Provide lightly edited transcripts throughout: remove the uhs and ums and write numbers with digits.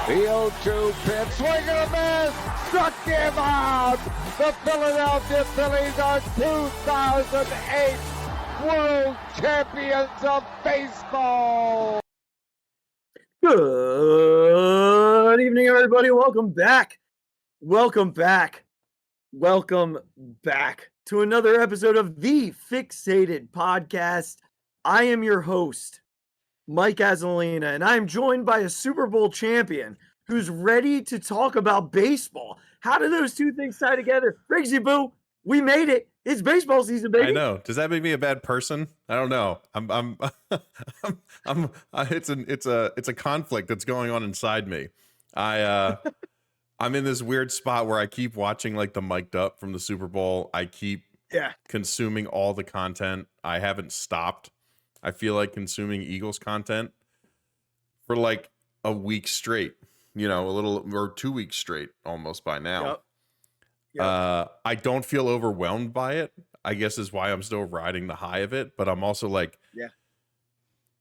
The 0-2 pitch, swing and a miss, struck him out. The Philadelphia Phillies are 2008 World Champions of Baseball. Good evening, everybody. Welcome back to another episode of the Phixated podcast. I am your host, Mike Azzolina, and I'm joined by a Super Bowl champion who's ready to talk about baseball. How do those two things tie together? Regzy Boo, we made it. It's baseball season, baby. I know. Does that make me a bad person? I don't know. It's a conflict that's going on inside me. I'm in this weird spot where I keep watching like the mic'd up from the Super Bowl. I keep consuming all the content. I haven't stopped. I feel like consuming Eagles content for like a week straight, or 2 weeks straight almost by now. Yep. I don't feel overwhelmed by it, I guess is why I'm still riding the high of it. But I'm also like,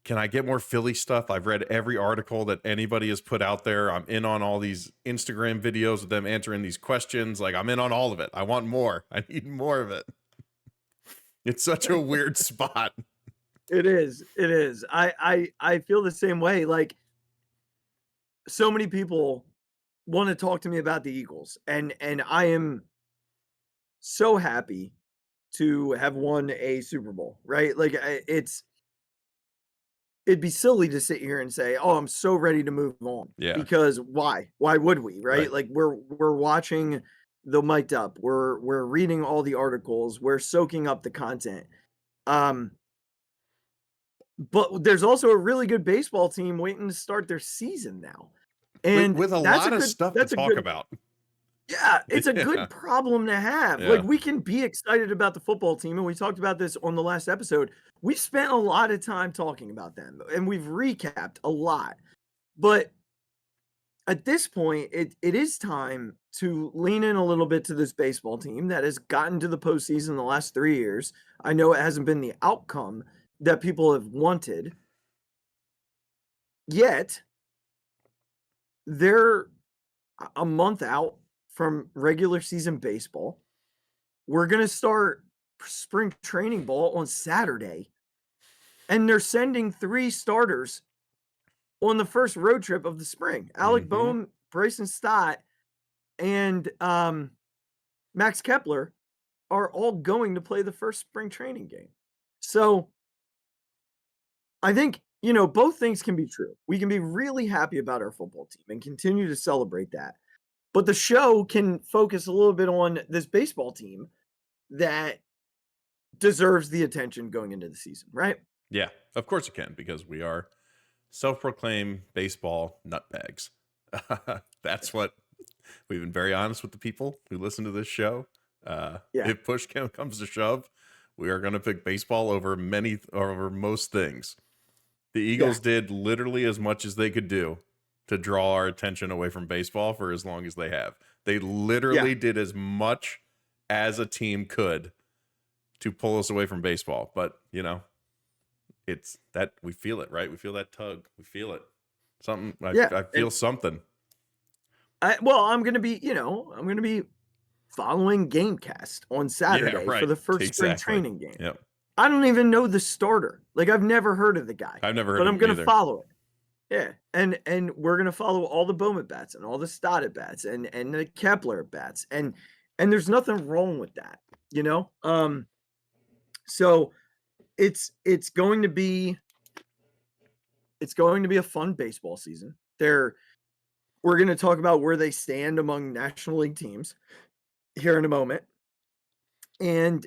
can I get more Philly stuff? I've read every article that anybody has put out there. I'm in on all these Instagram videos of them answering these questions. Like, I'm in on all of it. I want more. I need more of it. It's such a weird spot. It is. I feel the same way. Like, so many people want to talk to me about the Eagles, and I am so happy to have won a Super Bowl, right? Like, it'd be silly to sit here and say, "Oh, I'm so ready to move on." Yeah. Because why? Why would we, right? Like, we're watching the mic'd up. We're reading all the articles. We're soaking up the content. But there's also a really good baseball team waiting to start their season now. And with a lot of stuff to talk about. Yeah, it's a good problem to have. Yeah. Like, we can be excited about the football team, and we talked about this on the last episode. We spent a lot of time talking about them, and we've recapped a lot. But at this point, it is time to lean in a little bit to this baseball team that has gotten to the postseason the last 3 years. I know it hasn't been the outcome that people have wanted. Yet, they're a month out from regular season baseball. We're going to start spring training ball on Saturday. And they're sending 3 starters on the first road trip of the spring. Alec Boehm, Bryson Stott, and Max Kepler are all going to play the first spring training game. So I think, both things can be true. We can be really happy about our football team and continue to celebrate that. But the show can focus a little bit on this baseball team that deserves the attention going into the season, right? Yeah, of course it can, because we are self-proclaimed baseball nutbags. That's what we've been very honest with the people who listen to this show. If push comes to shove, we are going to pick baseball over most things. The Eagles did literally as much as they could do to draw our attention away from baseball for as long as they have. They literally did as much as a team could to pull us away from baseball. But, it's that we feel it, right? We feel that tug. We feel it. Something. I feel something. I'm going to be following Gamecast on Saturday for the first spring training game. Yep. I don't even know the starter. Like, I've never heard of the guy. I've never heard of him, but I'm going to follow it. Yeah, and we're gonna follow all the Bowman bats and all the Stott at bats and the Kepler at bats, and there's nothing wrong with that, So it's going to be a fun baseball season. We're going to talk about where they stand among National League teams here in a moment, and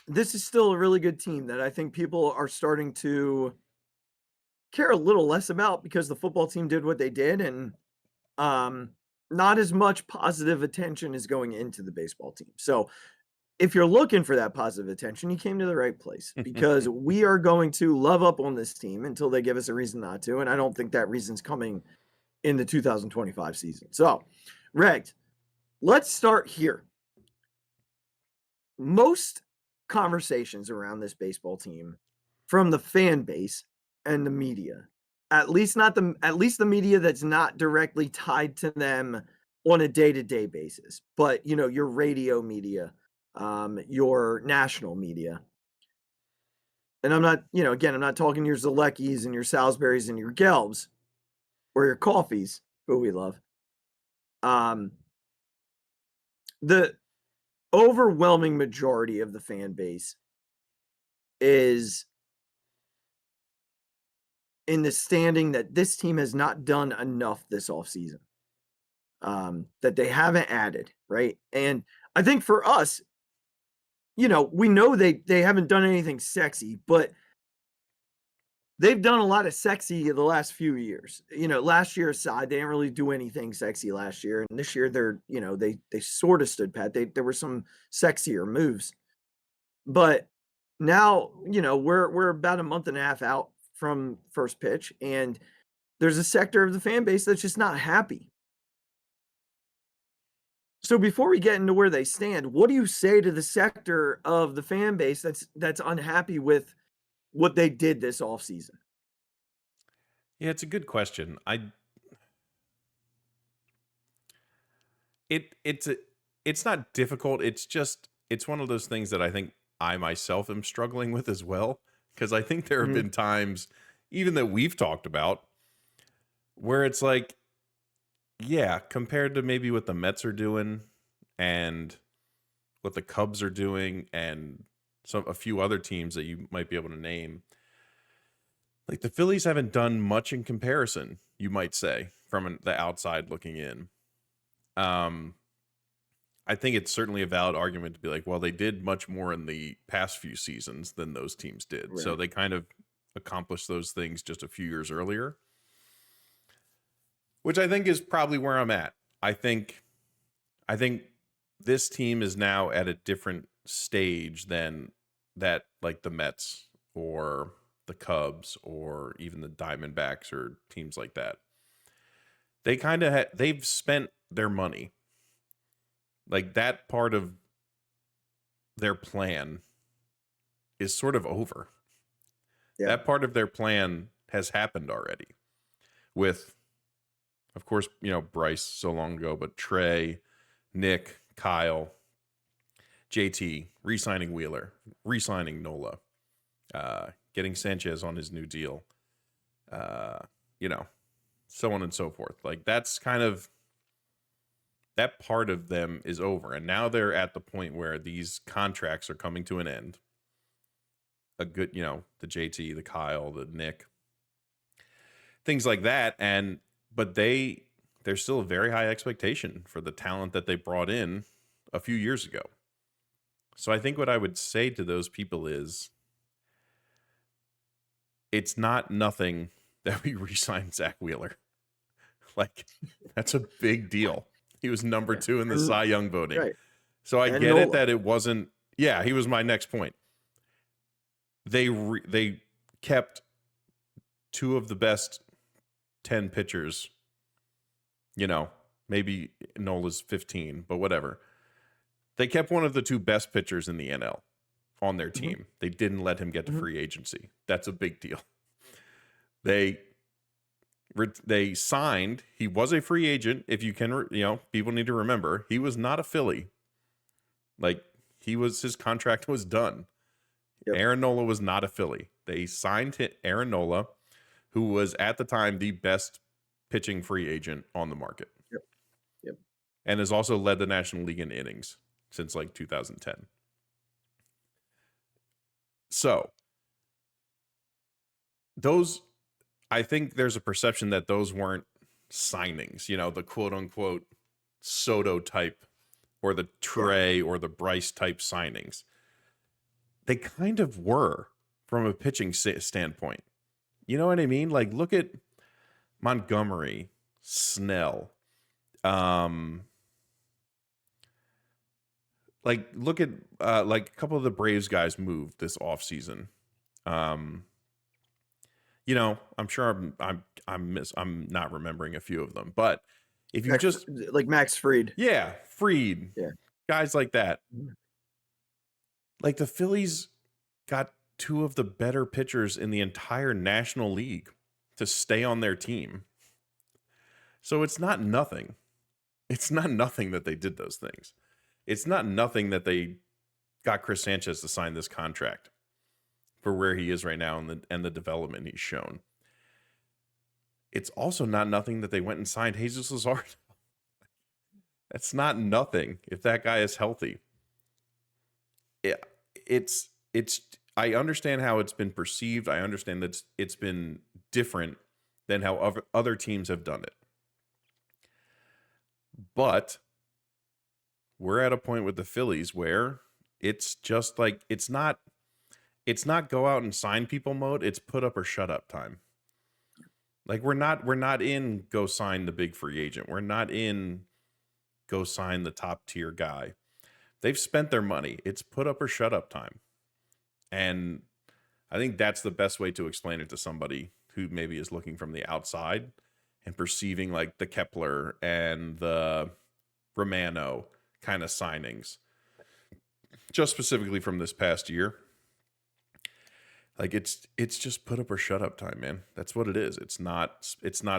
this is still a really good team that I think people are starting to care a little less about because the football team did what they did, and not as much positive attention is going into the baseball team. So if you're looking for that positive attention, you came to the right place, because we are going to love up on this team until they give us a reason not to, and I don't think that reason's coming in the 2025 season. So, Reg, let's start here. Most conversations around this baseball team from the fan base and the media At least the media that's not directly tied to them on a day-to-day basis. But, your radio media, your national media. And I'm not, again, I'm not talking your Zaleckis and your Salisburys and your Gelbs or your Coffees, who we love. The overwhelming majority of the fan base is in the standing that this team has not done enough this offseason, that they haven't added, right? And I think for us, we know they haven't done anything sexy, but they've done a lot of sexy the last few years. Last year aside, they didn't really do anything sexy last year. And this year they sort of stood pat. There were some sexier moves. But now, we're about a month and a half out from first pitch, and there's a sector of the fan base that's just not happy. So before we get into where they stand, what do you say to the sector of the fan base that's unhappy with what they did this offseason? Yeah, it's a good question. It's not difficult. It's one of those things that I think I myself am struggling with as well, because I think there have been times, even that we've talked about, where it's like, yeah, compared to maybe what the Mets are doing and what the Cubs are doing and a few other teams that you might be able to name, like the Phillies haven't done much in comparison, you might say, from the outside looking in. I think it's certainly a valid argument to be like, well, they did much more in the past few seasons than those teams did. Right. So they kind of accomplished those things just a few years earlier, which I think is probably where I'm at. I think this team is now at a different stage than that, like the Mets or the Cubs or even the Diamondbacks or teams like that. They kind of they've spent their money. Like that part of their plan is sort of over. Yeah. That part of their plan has happened already with, of course, Bryce so long ago, but Trey, Nick, Kyle, JT, re-signing Wheeler, re-signing Nola, getting Sanchez on his new deal, so on and so forth. Like that's kind of, that part of them is over. And now they're at the point where these contracts are coming to an end. A good, the JT, the Kyle, the Nick, things like that. But there's still a very high expectation for the talent that they brought in a few years ago. So I think what I would say to those people is, it's not nothing that we re-signed Zach Wheeler. Like, that's a big deal. He was number 2 in the Cy Young voting. Right. So I get Nola. It that it wasn't. Yeah, he was my next point. They kept 2 of the best 10 pitchers. Maybe Nola's 15, but whatever. They kept one of the 2 best pitchers in the NL on their team. Mm-hmm. They didn't let him get to free agency. That's a big deal. They signed, he was a free agent. If you can, people need to remember, he was not a Philly. Like his contract was done. Yep. Aaron Nola was not a Philly. They signed Aaron Nola, who was at the time the best pitching free agent on the market. Yep. And has also led the National League in innings since like 2010. So I think there's a perception that those weren't signings, the quote unquote Soto type or the Trey or the Bryce type signings. They kind of were from a pitching standpoint. You know what I mean? Like look at Montgomery, Snell. Like look at like a couple of the Braves guys moved this offseason. I'm sure I'm not remembering a few of them, but if you just like Max Fried, Fried, guys like that, like the Phillies got 2 of the better pitchers in the entire National League to stay on their team. So it's not nothing. It's not nothing that they did those things. It's not nothing that they got Chris Sanchez to sign this contract for where he is right now and the development he's shown. It's also not nothing that they went and signed Jesus Luzardo. That's not nothing if that guy is healthy. It's I understand how it's been perceived. I understand that it's been different than how other teams have done it. But we're at a point with the Phillies where it's just like it's not go out and sign people mode, it's put up or shut up time. Like we're not in go sign the big free agent. We're not in go sign the top tier guy. They've spent their money. It's put up or shut up time. And I think that's the best way to explain it to somebody who maybe is looking from the outside and perceiving like the Kepler and the Romano kind of signings, just specifically from this past year. Like it's just put up or shut up time, man. That's what it is. It's not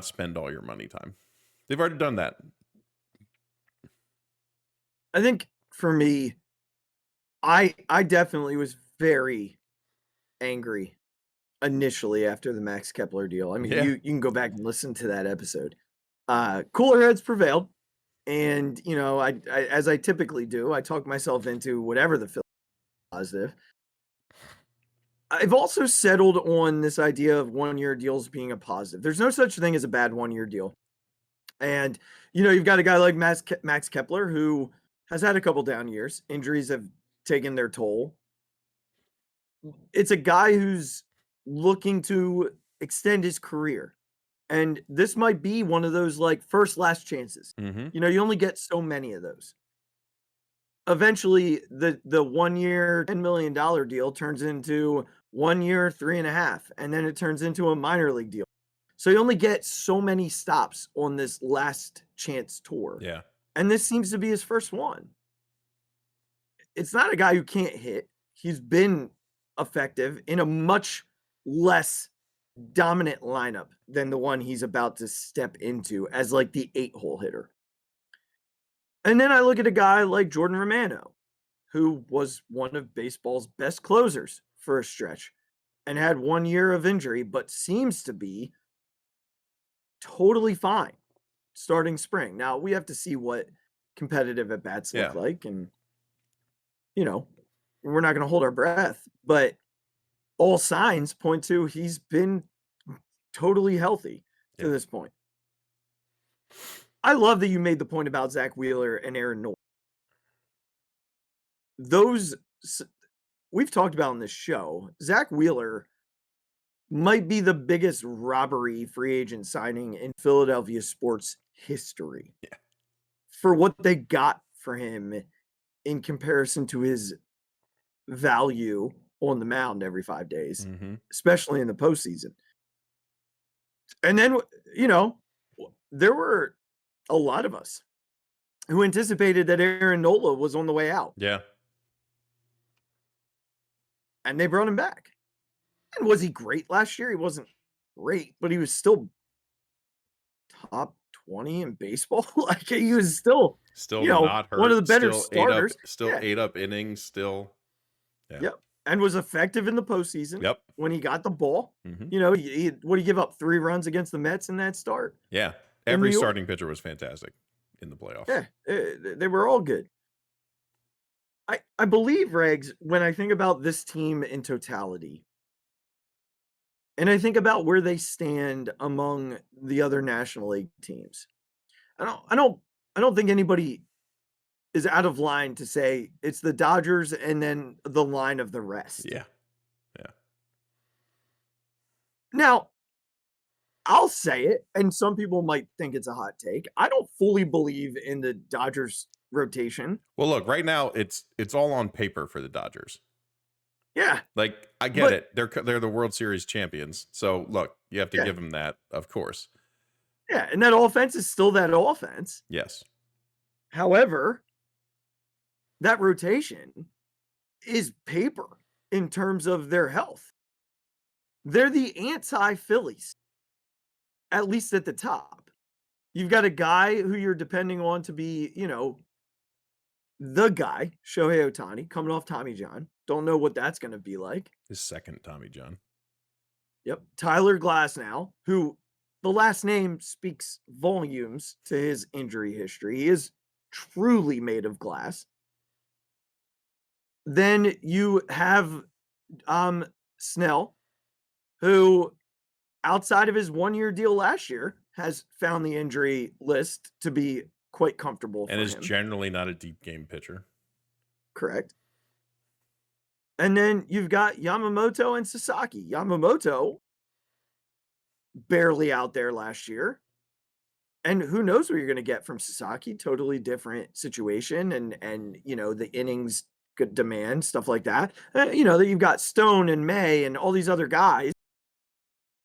spend all your money time. They've already done that. I think for me, I definitely was very angry initially after the Max Kepler deal. I mean, you can go back and listen to that episode. Cooler heads prevailed, and I as I typically do, I talk myself into whatever the Phillies positive. I've also settled on this idea of 1-year deals being a positive. There's no such thing as a bad 1-year deal. And, you've got a guy like Max Kepler who has had a couple down years. Injuries have taken their toll. It's a guy who's looking to extend his career. And this might be one of those like first last chances. Mm-hmm. You only get so many of those. Eventually, the 1-year, $10 million deal turns into 1 year, 3.5, and then it turns into a minor league deal. So you only get so many stops on this last chance tour. Yeah. And this seems to be his first one. It's not a guy who can't hit. He's been effective in a much less dominant lineup than the one he's about to step into as like the 8-hole hitter. And then I look at a guy like Jordan Romano, who was one of baseball's best closers for a stretch and had 1 year of injury, but seems to be totally fine starting spring. Now, we have to see what competitive at-bats look like. And, we're not going to hold our breath. But all signs point to he's been totally healthy to this point. I love that you made the point about Zach Wheeler and Aaron Nola. Those we've talked about in this show. Zach Wheeler might be the biggest robbery free agent signing in Philadelphia sports history. Yeah. For what they got for him in comparison to his value on the mound every 5 days, especially in the postseason. And then, there were a lot of us who anticipated that Aaron Nola was on the way out. Yeah. And they brought him back. And was he great last year? He wasn't great, but he was top 20 in baseball. Like he was still not hurt. One of the better starters. Ate up innings. Yep. And was effective in the postseason. Yep. When he got the ball. He what did he give up 3 runs against the Mets in that start? Yeah. Every starting pitcher was fantastic in the playoffs. Yeah. They were all good. I believe, Regz, when I think about this team in totality, and I think about where they stand among the other National League teams, I don't think anybody is out of line to say it's the Dodgers and then the line of the rest. Yeah. Now, I'll say it, and some people might think it's a hot take. I don't fully believe in the Dodgers rotation. Well, look, right now it's all on paper for the Dodgers. Yeah. Like I get it. They're the World Series champions. So look, you have to give them that, of course. Yeah, and that offense is still that offense. Yes. However, that rotation is paper in terms of their health. They're the anti-Phillies. at least at the top. You've got a guy who you're depending on to be, the guy, Shohei Ohtani, coming off Tommy John. Don't know what that's going to be like. His second Tommy John. Yep. Tyler Glasnow, who the last name speaks volumes to his injury history. He is truly made of glass. Then you have Snell, who outside of his 1-year deal last year has found the injury list to be quite comfortable and for is him. generally not a deep game pitcher. Correct. And then you've got Yamamoto and Sasaki. Yamamoto barely out there last year. And who knows what you're going to get from Sasaki? Totally different situation and the innings good demand, stuff like that. That you've got Stone and May and all these other guys.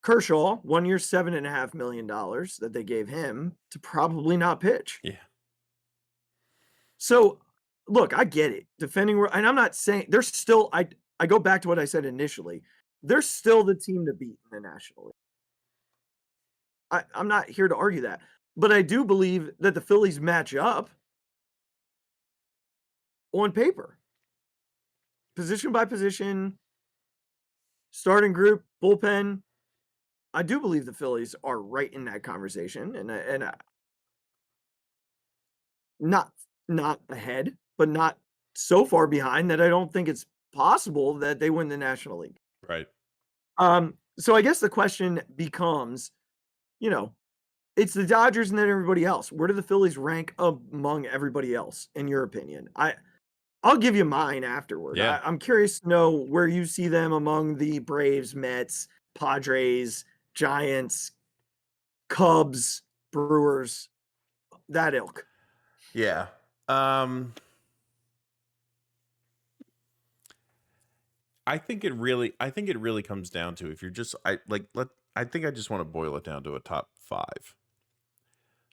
Kershaw, 1 year, $7.5 million that they gave him to probably not pitch. Yeah. So, look, I get it. Defending, and I'm not saying they're still. I go back to what I said initially. They're still the team to beat in the National League. I'm not here to argue that, but I do believe that the Phillies match up on paper, position by position, starting group, bullpen. I do believe the Phillies are right in that conversation, and not ahead, but not so far behind that I don't think it's possible that they win the National League. Right. So I guess the question becomes, it's the Dodgers and then everybody else. Where do the Phillies rank among everybody else, in your opinion? I'll give you mine afterward. Yeah. I'm curious to know where you see them among the Braves, Mets, Padres, Giants, Cubs, Brewers, that ilk. Yeah. I think it really comes down to if you're just I think I just want to boil it down to a top 5.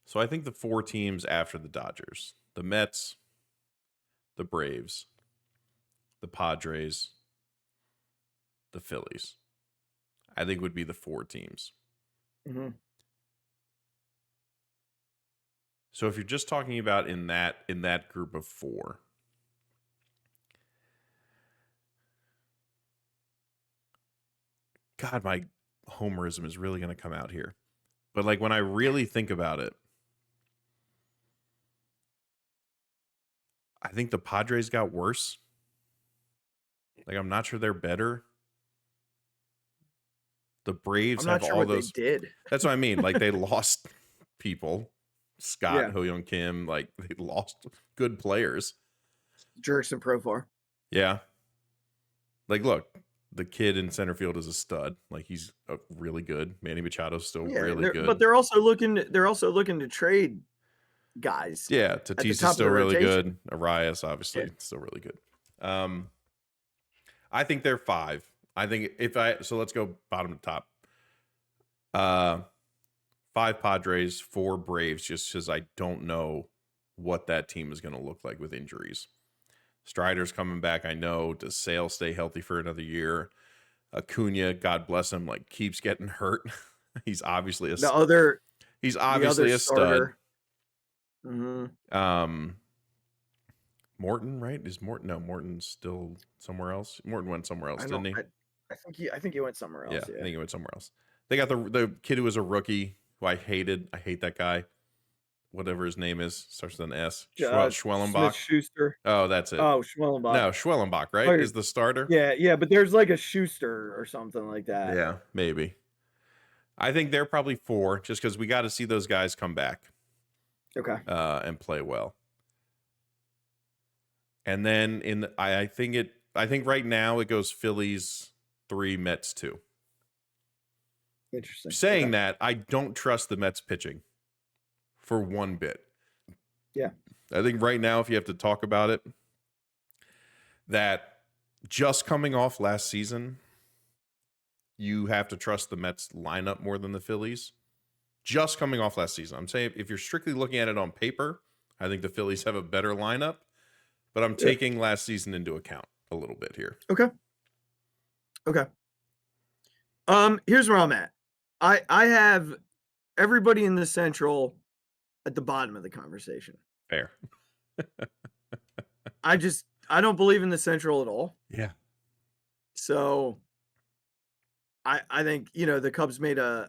So I think the 4 teams after the Dodgers, the Mets, the Braves, the Padres, the Phillies, I think would be the 4 teams. Mm-hmm. So if you're just talking about in that group of 4, God, my homerism is really going to come out here. But like when I really think about it, I think the Padres got worse. Like I'm not sure they're better. The Braves I'm not have sure all what those. they did. That's what I mean. Like they lost people. Scott, Yeah. Ho-Young Kim, like they lost good players. Jurickson Profar. Yeah. Like look, the kid in center field is a stud. Like he's really good. Manny Machado's still really good. But they're also looking to trade guys. Yeah, Tatis is still really good. Arias, obviously, still really good. I think they're 5. I think so let's go bottom to top. 5 Padres, 4 Braves, just because I don't know what that team is going to look like with injuries. Strider's coming back, I know. Does Sale stay healthy for another year? Acuna, God bless him, like keeps getting hurt. He's obviously a stud. Mm-hmm. Morton, right? Is Morton? No, Morton's still somewhere else. Morton went somewhere else, didn't he? I think he went somewhere else. Yeah, I think he went somewhere else. They got the kid who was a rookie who I hated. I hate that guy. Whatever his name is, starts with an S. Schwellenbach. Schuster. Oh, that's it. Oh, Schwellenbach. No, Schwellenbach, right? Is the starter? Yeah, but there's like a Schuster or something like that. Yeah, maybe. I think they're probably 4, just because we got to see those guys come back. Okay. And play well. And then I think right now it goes Phillies 3, Mets 2. Interesting. Saying that, I don't trust the Mets pitching for one bit. Yeah. I think right now, if you have to talk about it, that just coming off last season, you have to trust the Mets lineup more than the Phillies. Just coming off last season. I'm saying if you're strictly looking at it on paper, I think the Phillies have a better lineup, but I'm taking last season into account a little bit here. Okay. Here's where I'm at. I have everybody in the Central at the bottom of the conversation. Fair. I don't believe in the Central at all. Yeah. So I think, the Cubs made a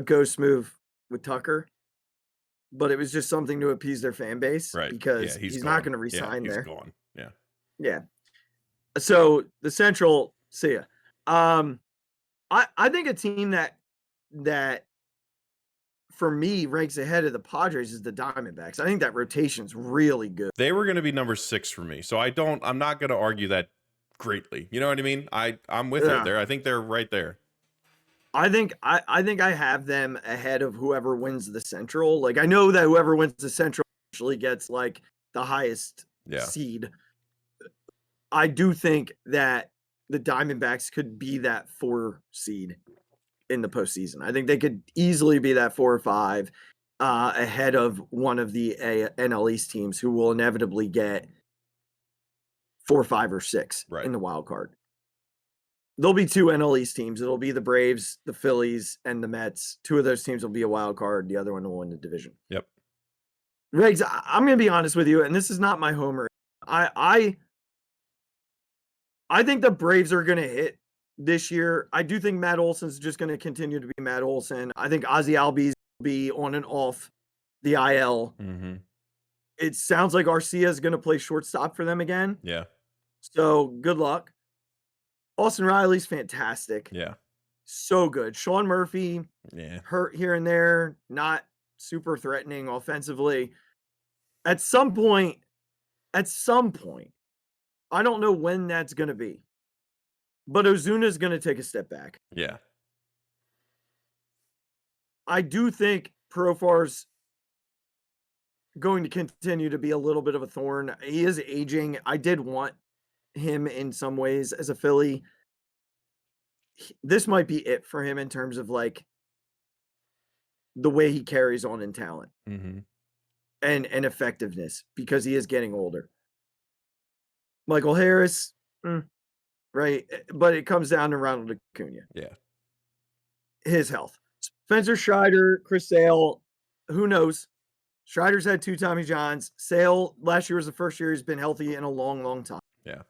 ghost move with Tucker, but it was just something to appease their fan base, Right. because Yeah, he's gone. not going to resign he's there. Gone. Yeah. Yeah. So the Central, see ya. I think a team that for me ranks ahead of the Padres is the Diamondbacks. I think that rotation's really good. They were going to be number 6 for me, so I'm not going to argue that greatly. You know what I mean? I'm with you there. I think they're right there. I think I have them ahead of whoever wins the Central. Like, I know that whoever wins the Central actually gets like the highest seed. I do think that the Diamondbacks could be that 4 seed in the postseason. I think they could easily be that 4 or 5 ahead of one of the NL East teams who will inevitably get 4, 5, or 6 in the wild card. There'll be 2 NL East teams. It'll be the Braves, the Phillies, and the Mets. 2 of those teams will be a wild card. The other one will win the division. Yep. Regz, I'm going to be honest with you, and this is not my homer. I think the Braves are going to hit this year. I do think Matt Olson's just going to continue to be Matt Olson. I think Ozzy Albies will be on and off the IL. Mm-hmm. It sounds like Arcia is going to play shortstop for them again. Yeah. So good luck. Austin Riley's fantastic. Yeah. So good. Sean Murphy, hurt here and there, not super threatening offensively. At some point, I don't know when that's going to be, but Ozuna's going to take a step back. Yeah. I do think Profar's going to continue to be a little bit of a thorn. He is aging. I did want him in some ways as a Philly. This might be it for him in terms of like the way he carries on in talent and effectiveness, because he is getting older. Michael Harris, right? But it comes down to Ronald Acuna. Yeah. His health. Spencer Strider, Chris Sale, who knows? Strider's had 2 Tommy Johns. Sale, last year was the first year he's been healthy in a long, long time. Yeah.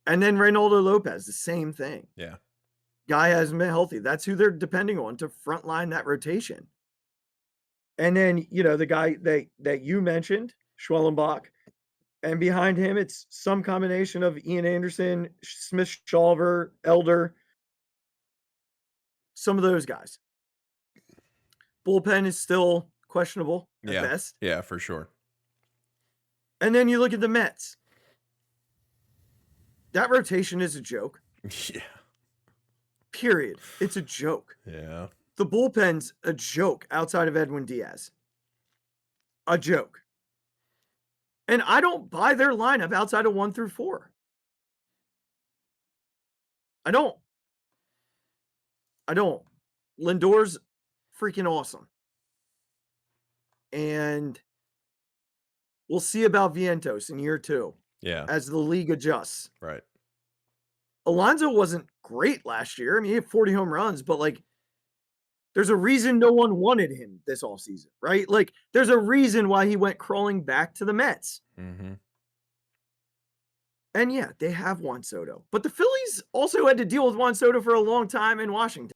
And then Reynaldo Lopez, the same thing. Yeah. Guy hasn't been healthy. That's who they're depending on to frontline that rotation. And then, the guy that you mentioned, Schwellenbach, and behind him, it's some combination of Ian Anderson, Smith Shawver, Elder, some of those guys. Bullpen is still questionable at best. Yeah, for sure. And then you look at the Mets. That rotation is a joke. Yeah. Period. It's a joke. Yeah. The bullpen's a joke outside of Edwin Diaz. A joke. And I don't buy their lineup outside of 1 through 4. I don't. Lindor's freaking awesome. And we'll see about Vientos in year 2. Yeah. As the league adjusts. Right. Alonso wasn't great last year. I mean, he had 40 home runs, but like, there's a reason no one wanted him this offseason, right? Like, there's a reason why he went crawling back to the Mets. And yeah, they have Juan Soto. But the Phillies also had to deal with Juan Soto for a long time in Washington.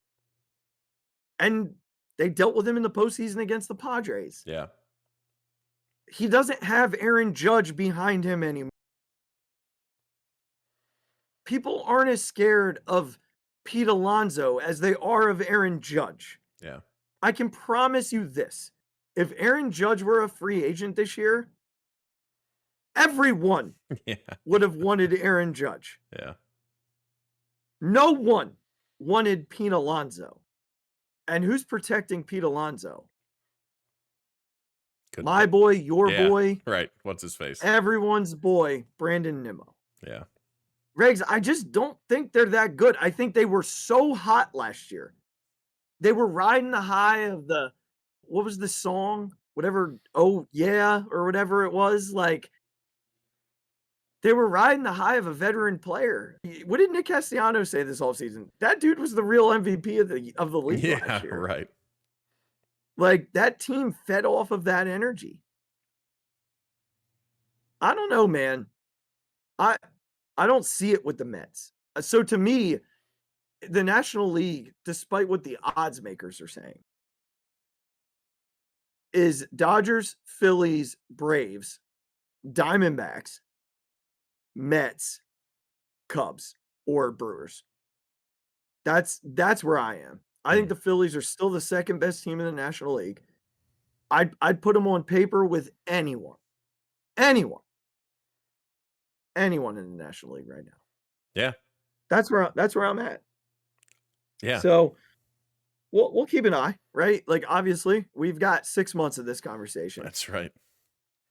And they dealt with him in the postseason against the Padres. Yeah. He doesn't have Aaron Judge behind him anymore. People aren't as scared of Pete Alonso as they are of Aaron Judge. Yeah. I can promise you this. If Aaron Judge were a free agent this year, everyone would have wanted Aaron Judge. Yeah. No one wanted Pete Alonso. And who's protecting Pete Alonso? My boy, your boy. Right. What's his face? Everyone's boy, Brandon Nimmo. Yeah. Regz, I just don't think they're that good. I think they were so hot last year. They were riding the high of what was the song? Whatever, oh yeah, or whatever it was. Like, They were riding the high of a veteran player. What did Nick Castellanos say this offseason? That dude was the real MVP of the league last year. Right. Like, that team fed off of that energy. I don't know, man. I don't see it with the Mets. So to me, the National League, despite what the odds makers are saying, is Dodgers, Phillies, Braves, Diamondbacks, Mets, Cubs, or Brewers. That's where I am. I think the Phillies are still the second best team in the National League. I'd put them on paper with anyone in the National League right now. Yeah. That's where I'm at. Yeah. So we'll keep an eye, right? Like, obviously, we've got 6 months of this conversation. That's right.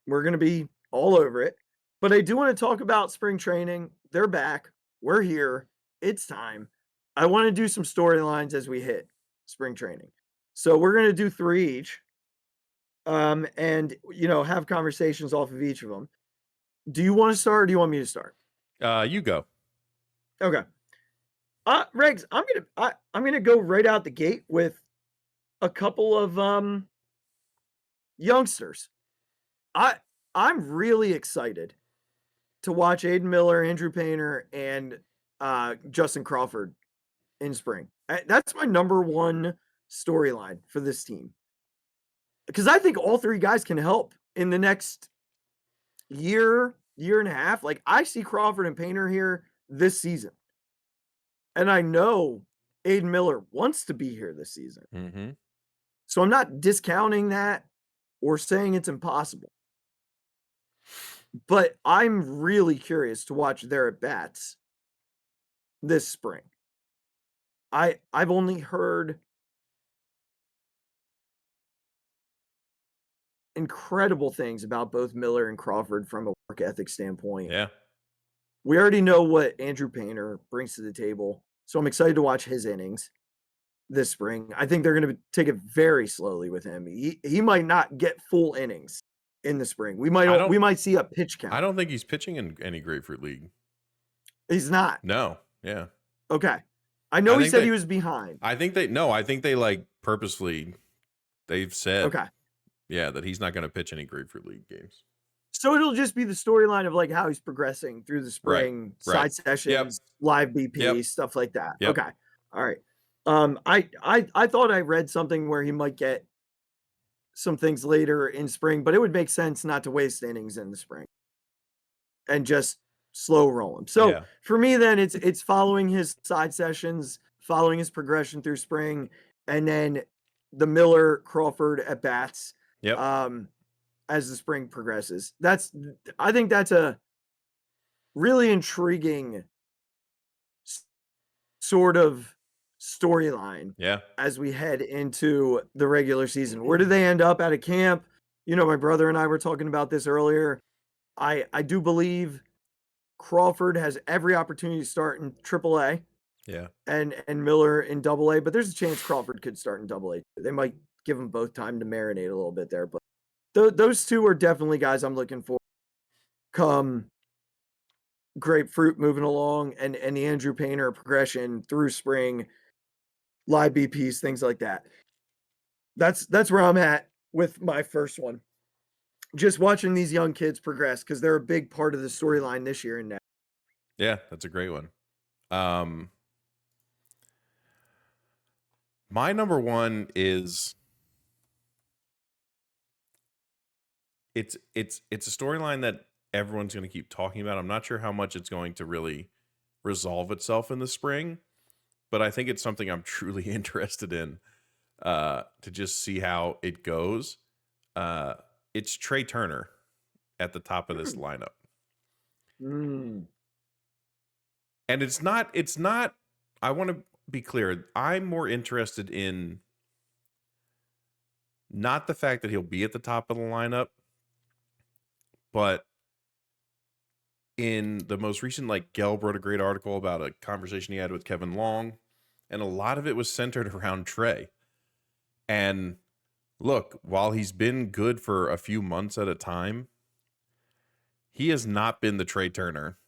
We're going to be all over it. But I do want to talk about spring training. They're back. We're here. It's time. I want to do some storylines as we hit spring training. So we're going to do 3 each. And have conversations off of each of them. Do you want to start or do you want me to start? You go. Okay. Regz, I'm gonna go right out the gate with a couple of youngsters. I'm really excited to watch Aiden Miller, Andrew Painter, and Justin Crawford in spring. That's my number one storyline for this team. Because I think all 3 guys can help in the next year and a half. Like, I see Crawford and Painter here this season. And I know Aiden Miller wants to be here this season. Mm-hmm. So I'm not discounting that or saying it's impossible. But I'm really curious to watch their at-bats this spring. I've only heard incredible things about both Miller and Crawford from a work ethic standpoint. Yeah. We already know what Andrew Painter brings to the table, so I'm excited to watch his innings this spring. I think they're going to take it very slowly with him. He might not get full innings in the spring. We might see a pitch count. I don't think he's pitching in any Grapefruit League. He's not. No. Yeah. Okay. I know he said he was behind. I think they like purposely they've said okay. Yeah, that he's not going to pitch any Grapefruit League games. So it'll just be the storyline of like how he's progressing through the spring, side sessions, live BP, stuff like that. Yep. Okay. All right. I thought I read something where he might get some things later in spring, but it would make sense not to waste innings in the spring and just slow roll him. So for me, then it's following his side sessions, following his progression through spring, and then the Miller Crawford at bats. As the spring progresses. I think that's a really intriguing sort of storyline. As we head into the regular season. Where do they end up at a camp? My brother and I were talking about this earlier. I do believe Crawford has every opportunity to start in AAA. And Miller in AA, but there's a chance Crawford could start in AA. They might give them both time to marinate a little bit there, but those 2 are definitely guys I'm looking for. Come Grapefruit moving along and the Andrew Painter progression through spring, live BPs, things like that. That's where I'm at with my first one. Just watching these young kids progress because they're a big part of the storyline this year and next. Yeah, that's a great one. My number one is it's a storyline that everyone's going to keep talking about. I'm not sure how much it's going to really resolve itself in the spring, but I think it's something I'm truly interested in to just see how it goes. It's Trey Turner at the top of this lineup. And it's not, I want to be clear. I'm more interested in not the fact that he'll be at the top of the lineup, but in the most recent, like, Gelb wrote a great article about a conversation he had with Kevin Long, and a lot of it was centered around Trey. And look, while he's been good for a few months at a time, he has not been the Trey Turner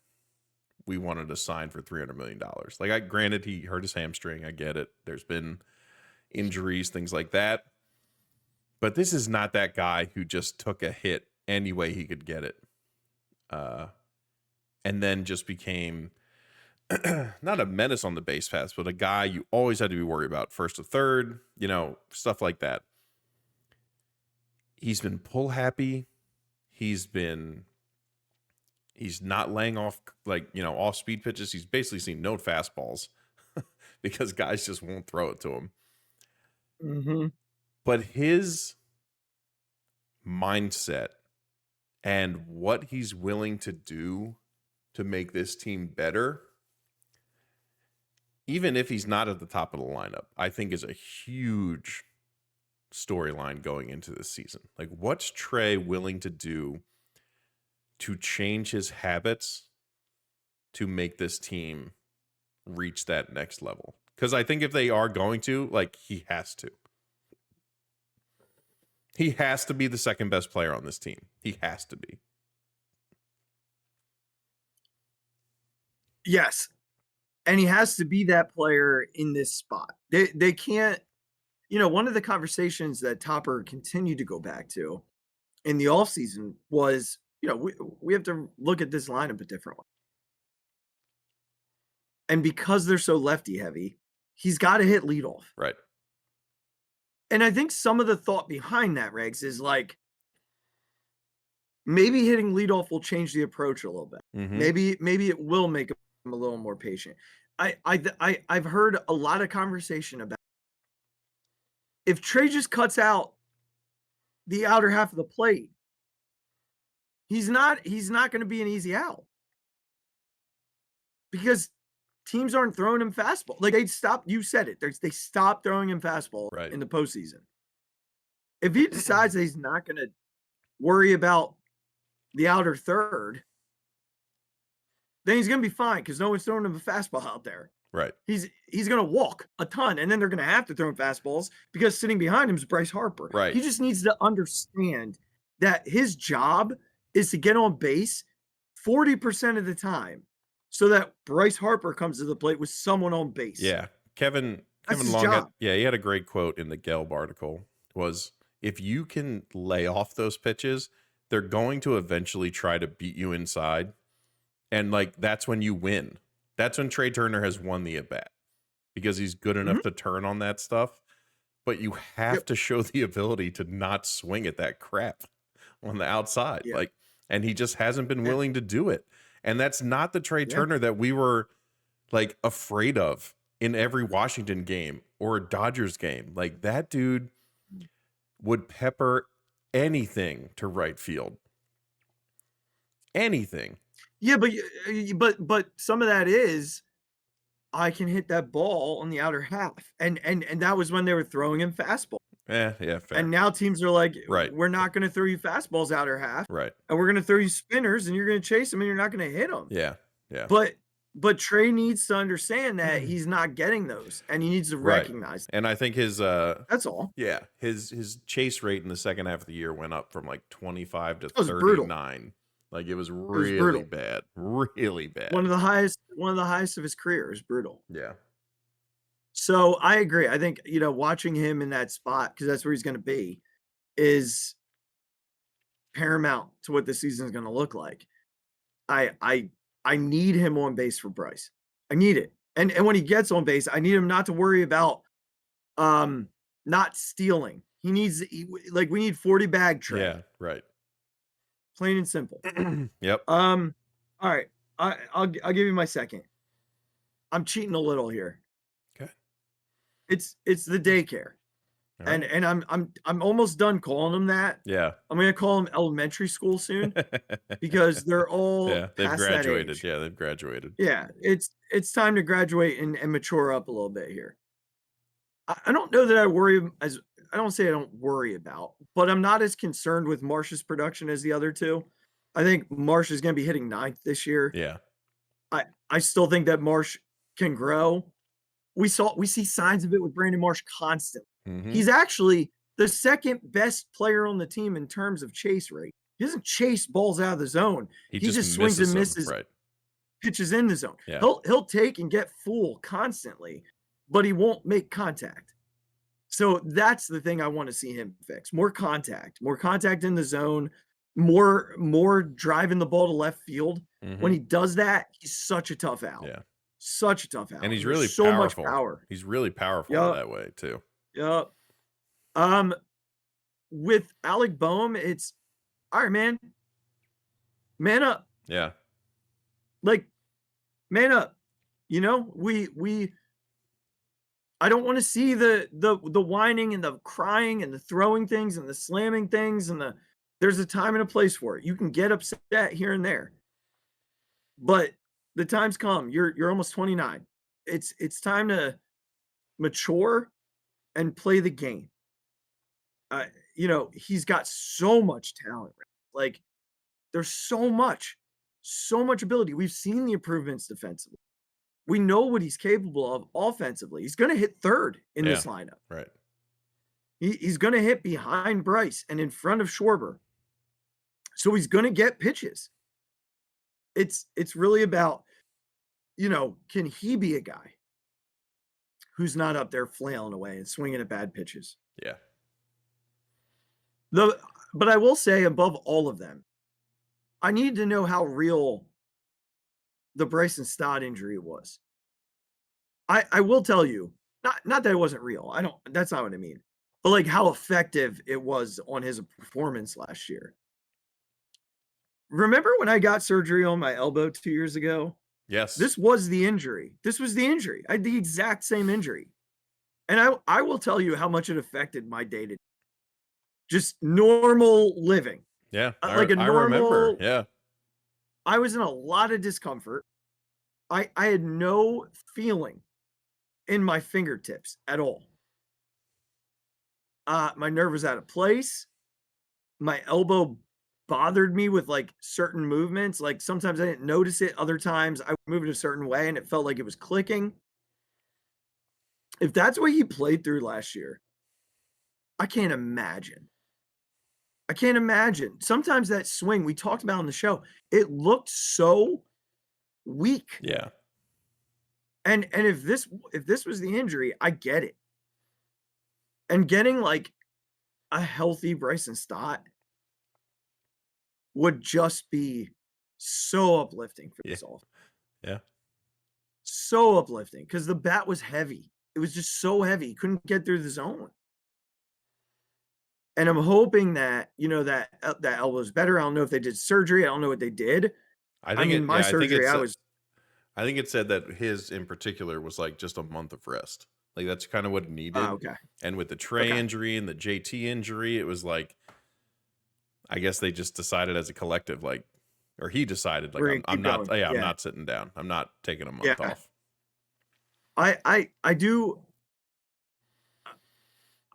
we wanted to sign for $300 million. Like, granted, he hurt his hamstring. I get it. There's been injuries, things like that. But this is not that guy who just took a hit any way he could get it. And then just became not a menace on the base paths, but a guy you always had to be worried about, first to third, stuff like that. He's been pull happy. He's not laying off off speed pitches. He's basically seen no fastballs because guys just won't throw it to him. Mm-hmm. But his mindset and what he's willing to do to make this team better, even if he's not at the top of the lineup, I think is a huge storyline going into this season. Like, what's Trey willing to do to change his habits to make this team reach that next level? Because I think if they are going to, he has to. He has to be the second best player on this team. He has to be. Yes. And he has to be that player in this spot. They can't, one of the conversations that Topper continued to go back to in the offseason was, we have to look at this lineup a different way. And because they're so lefty heavy, he's got to hit leadoff. Right. And I think some of the thought behind that, Regz, is maybe hitting leadoff will change the approach a little bit. Mm-hmm. Maybe it will make him a little more patient. I've heard a lot of conversation about if Trey just cuts out the outer half of the plate, he's not going to be an easy out because teams aren't throwing him fastball. They stopped. You said it. They stopped throwing him fastball in the postseason. If he decides that he's not going to worry about the outer third, then he's going to be fine because no one's throwing him a fastball out there. Right. He's going to walk a ton, and then they're going to have to throw him fastballs because sitting behind him is Bryce Harper. Right. He just needs to understand that his job is to get on base 40% of the time so that Bryce Harper comes to the plate with someone on base. Yeah. Kevin Long he had a great quote in the Gelb article was, if you can lay off those pitches, they're going to eventually try to beat you inside. And that's when you win. That's when Trey Turner has won the at-bat because he's good enough to turn on that stuff. But you have to show the ability to not swing at that crap on the outside. Yeah. And he just hasn't been willing to do it. And that's not the Trey Turner that we were afraid of in every Washington game or Dodgers game. That dude would pepper anything to right field. Anything. Yeah, but some of that is I can hit that ball on the outer half. And that was when they were throwing him fastball. Yeah, fair. And now teams are like, right, we're not going to throw you fastballs outer half. Right. And we're going to throw you spinners and you're going to chase them and you're not going to hit them. Yeah. Yeah. But Trey needs to understand that he's not getting those and he needs to recognize that. And I think his that's all. Yeah. His chase rate in the second half of the year went up from 25 to 39. Brutal. It was really bad. Really bad. One of the highest of his career is brutal. Yeah. So I agree. I think, watching him in that spot, because that's where he's going to be, is paramount to what the season is going to look like. I need him on base for Bryce. I need it. And when he gets on base, I need him not to worry about not stealing. We need 40 bag Trey. Yeah, right. Plain and simple. Yep. All right. I'll give you my second. I'm cheating a little here. Okay. It's the daycare. Right. And I'm almost done calling them that. Yeah. I'm gonna call them elementary school soon because they're all they've graduated. Yeah, they've graduated. Yeah, it's time to graduate and mature up a little bit here. I don't know that I don't say I don't worry about, but I'm not as concerned with Marsh's production as the other two. I think Marsh is going to be hitting 9th this year. Yeah. I still think that Marsh can grow. We see signs of it with Brandon Marsh constantly. Mm-hmm. He's actually the second best player on the team in terms of chase rate. He doesn't chase balls out of the zone. He He just swings misses and them, misses right? pitches in the zone. Yeah. He'll take and get full constantly, but he won't make contact. So that's the thing I want to see him fix. More contact in the zone, more driving the ball to left field. When he does that, he's such a tough out. Yeah. Such a tough out. And he's There's really so powerful. much power. He's really powerful Yup. that way too. Yep. With Alec Boehm, it's all right, man. Man up. Yeah. Like, man up. You know, I don't want to see the whining and the crying and the throwing things and the slamming things and there's a time and a place for it. You can get upset here and there. But the time's come. You're almost 29. It's time to mature and play the game. You know, he's got so much talent. Like, there's so much ability. We've seen the improvements defensively. We know what he's capable of offensively. He's going to hit third in this lineup. Right. He's going to hit behind Bryce and in front of Schwarber. So he's going to get pitches. It's really about, you know, can he be a guy who's not up there flailing away and swinging at bad pitches? Yeah. But I will say, above all of them, I need to know how real the Bryson Stott injury was. I will tell you, not that it wasn't real. That's not what I mean. But like how effective it was on his performance last year. Remember when I got surgery on my elbow 2 years ago? Yes. This was the injury. I had the exact same injury. And I will tell you how much it affected my day-to-day. Just normal living. Yeah. Like a normal. I remember. Yeah. I was in a lot of discomfort. I had no feeling in my fingertips at all. My nerve was out of place. My elbow bothered me with like certain movements. Like sometimes I didn't notice it. Other times I would move it a certain way and it felt like it was clicking. If that's what he played through last year, I can't imagine. Sometimes that swing we talked about on the show, it looked so weak. Yeah. And if this was the injury, I get it. And getting like a healthy Bryson Stott would just be so uplifting for this offense. Yeah. So uplifting because the bat was heavy. It was just so heavy. He couldn't get through the zone. And I'm hoping that, you know, that elbow's better. I don't know if they did surgery. I don't know what they did. I think it said that his in particular was like just a month of rest. Like that's kind of what it needed. Okay. And with the Trey injury and the JT injury, it was like, I guess they just decided as a collective, like, or he decided, like, I'm not sitting down. I'm not taking a month off. I do.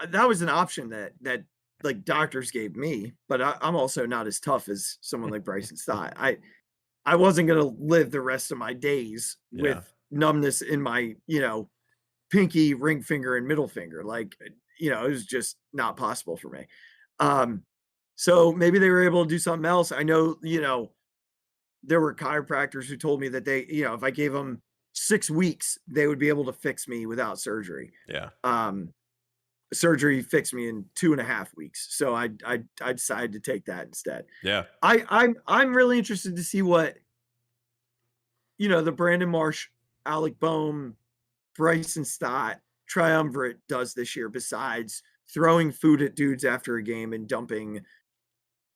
That was an option that like doctors gave me, but I'm also not as tough as someone like Bryson Stott. I wasn't going to live the rest of my days with numbness in my, you know, pinky, ring finger, and middle finger. Like, you know, it was just not possible for me. So maybe they were able to do something else. I know, you know, there were chiropractors who told me that they, you know, if I gave them 6 weeks, they would be able to fix me without surgery. Yeah. Surgery fixed me in 2.5 weeks. So I decided to take that instead. Yeah. I'm really interested to see what, you know, the Brandon Marsh, Alec Boehm, Bryson Stott triumvirate does this year besides throwing food at dudes after a game and dumping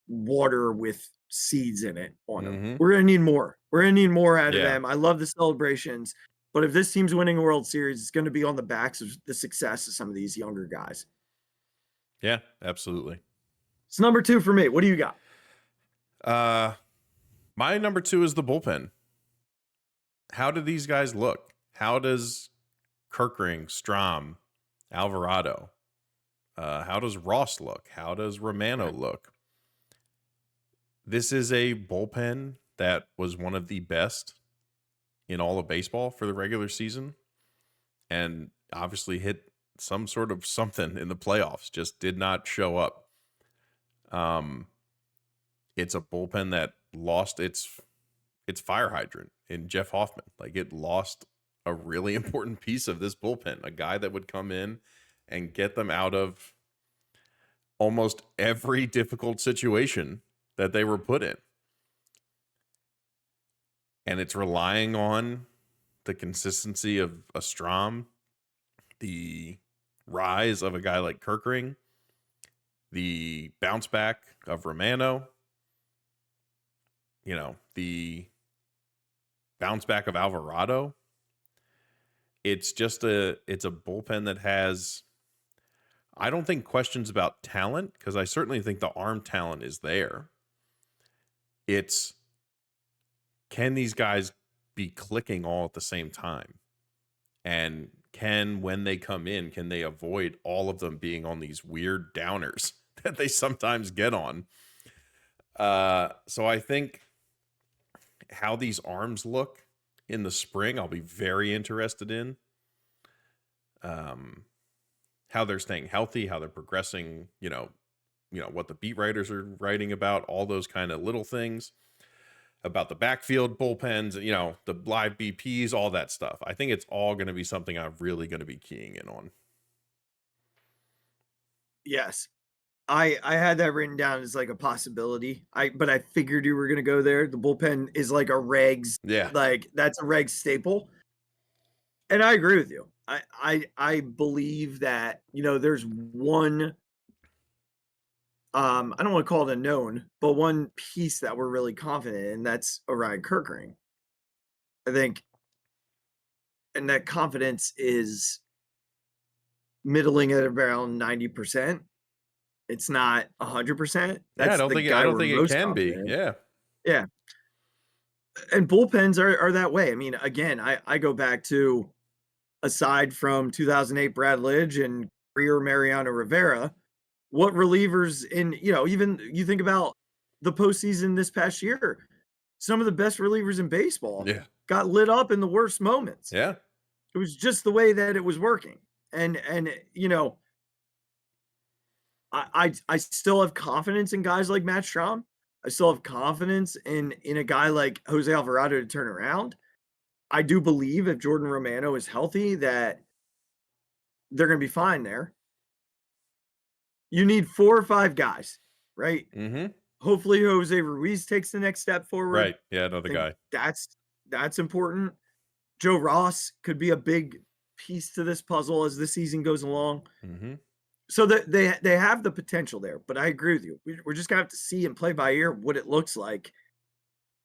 water with seeds in it on them. We're going to need more. We're going to need more out of them. I love the celebrations. But if this team's winning a World Series, it's going to be on the backs of the success of some of these younger guys. Yeah, absolutely. It's number 2 for me. What do you got? My number 2 is the bullpen. How do these guys look? How does Kirkring, Strom, Alvarado, how does Ross look? How does Romano look? This is a bullpen that was one of the best in all of baseball for the regular season and obviously hit some sort of something in the playoffs, just did not show up. it's a bullpen that lost its fire hydrant in Jeff Hoffman. Like, it lost a really important piece of this bullpen, a guy that would come in and get them out of almost every difficult situation that they were put in. And it's relying on the consistency of a Strom, the rise of a guy like Kirkring, the bounce back of Romano, the bounce back of Alvarado. It's a bullpen that has, I don't think, questions about talent, because I certainly think the arm talent is there. It's, can these guys be clicking all at the same time? And when they come in, can they avoid all of them being on these weird downers that they sometimes get on? So I think how these arms look in the spring, I'll be very interested in. How they're staying healthy, how they're progressing, what the beat writers are writing about, all those kind of little things about the backfield bullpens, the live BPs, all that stuff. I think it's all going to be something I'm really going to be keying in on. Yes. I had that written down as like a possibility. But I figured you were going to go there. The bullpen is like a Regz. Yeah. Like, that's a Regz staple. And I agree with you. I believe that, there's one, I don't want to call it a known, but one piece that we're really confident in, that's Orion Kirkring. I think, and that confidence is middling at around 90%. It's not 100%. I don't think it can be. Yeah. Yeah. And bullpens are that way. I mean, again, I go back to, aside from 2008 Brad Lidge and career Mariano Rivera, what relievers even you think about the postseason this past year, some of the best relievers in baseball got lit up in the worst moments. Yeah. It was just the way that it was working. And I still have confidence in guys like Matt Strom. I still have confidence in a guy like Jose Alvarado to turn around. I do believe if Jordan Romano is healthy that they're going to be fine there. You need 4 or 5 guys, right? Mm-hmm. Hopefully Jose Ruiz takes the next step forward. Right. Yeah, another guy. That's important. Joe Ross could be a big piece to this puzzle as the season goes along. Mm-hmm. So that they have the potential there, but I agree with you. We're just gonna have to see and play by ear what it looks like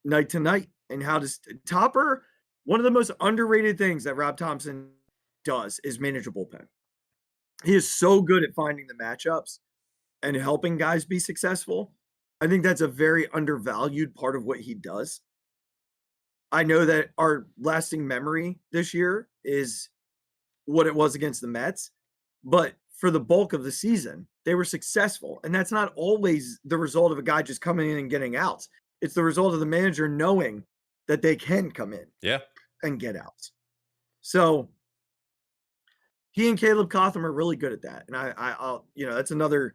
night to night, and how does Topper. One of the most underrated things that Rob Thompson does is manage a bullpen. He is so good at finding the matchups and helping guys be successful. I think that's a very undervalued part of what he does. I know that our lasting memory this year is what it was against the Mets, but for the bulk of the season, they were successful. And that's not always the result of a guy just coming in and getting outs. It's the result of the manager knowing that they can come in and get outs. So he and Caleb Cotham are really good at that. And I'll that's another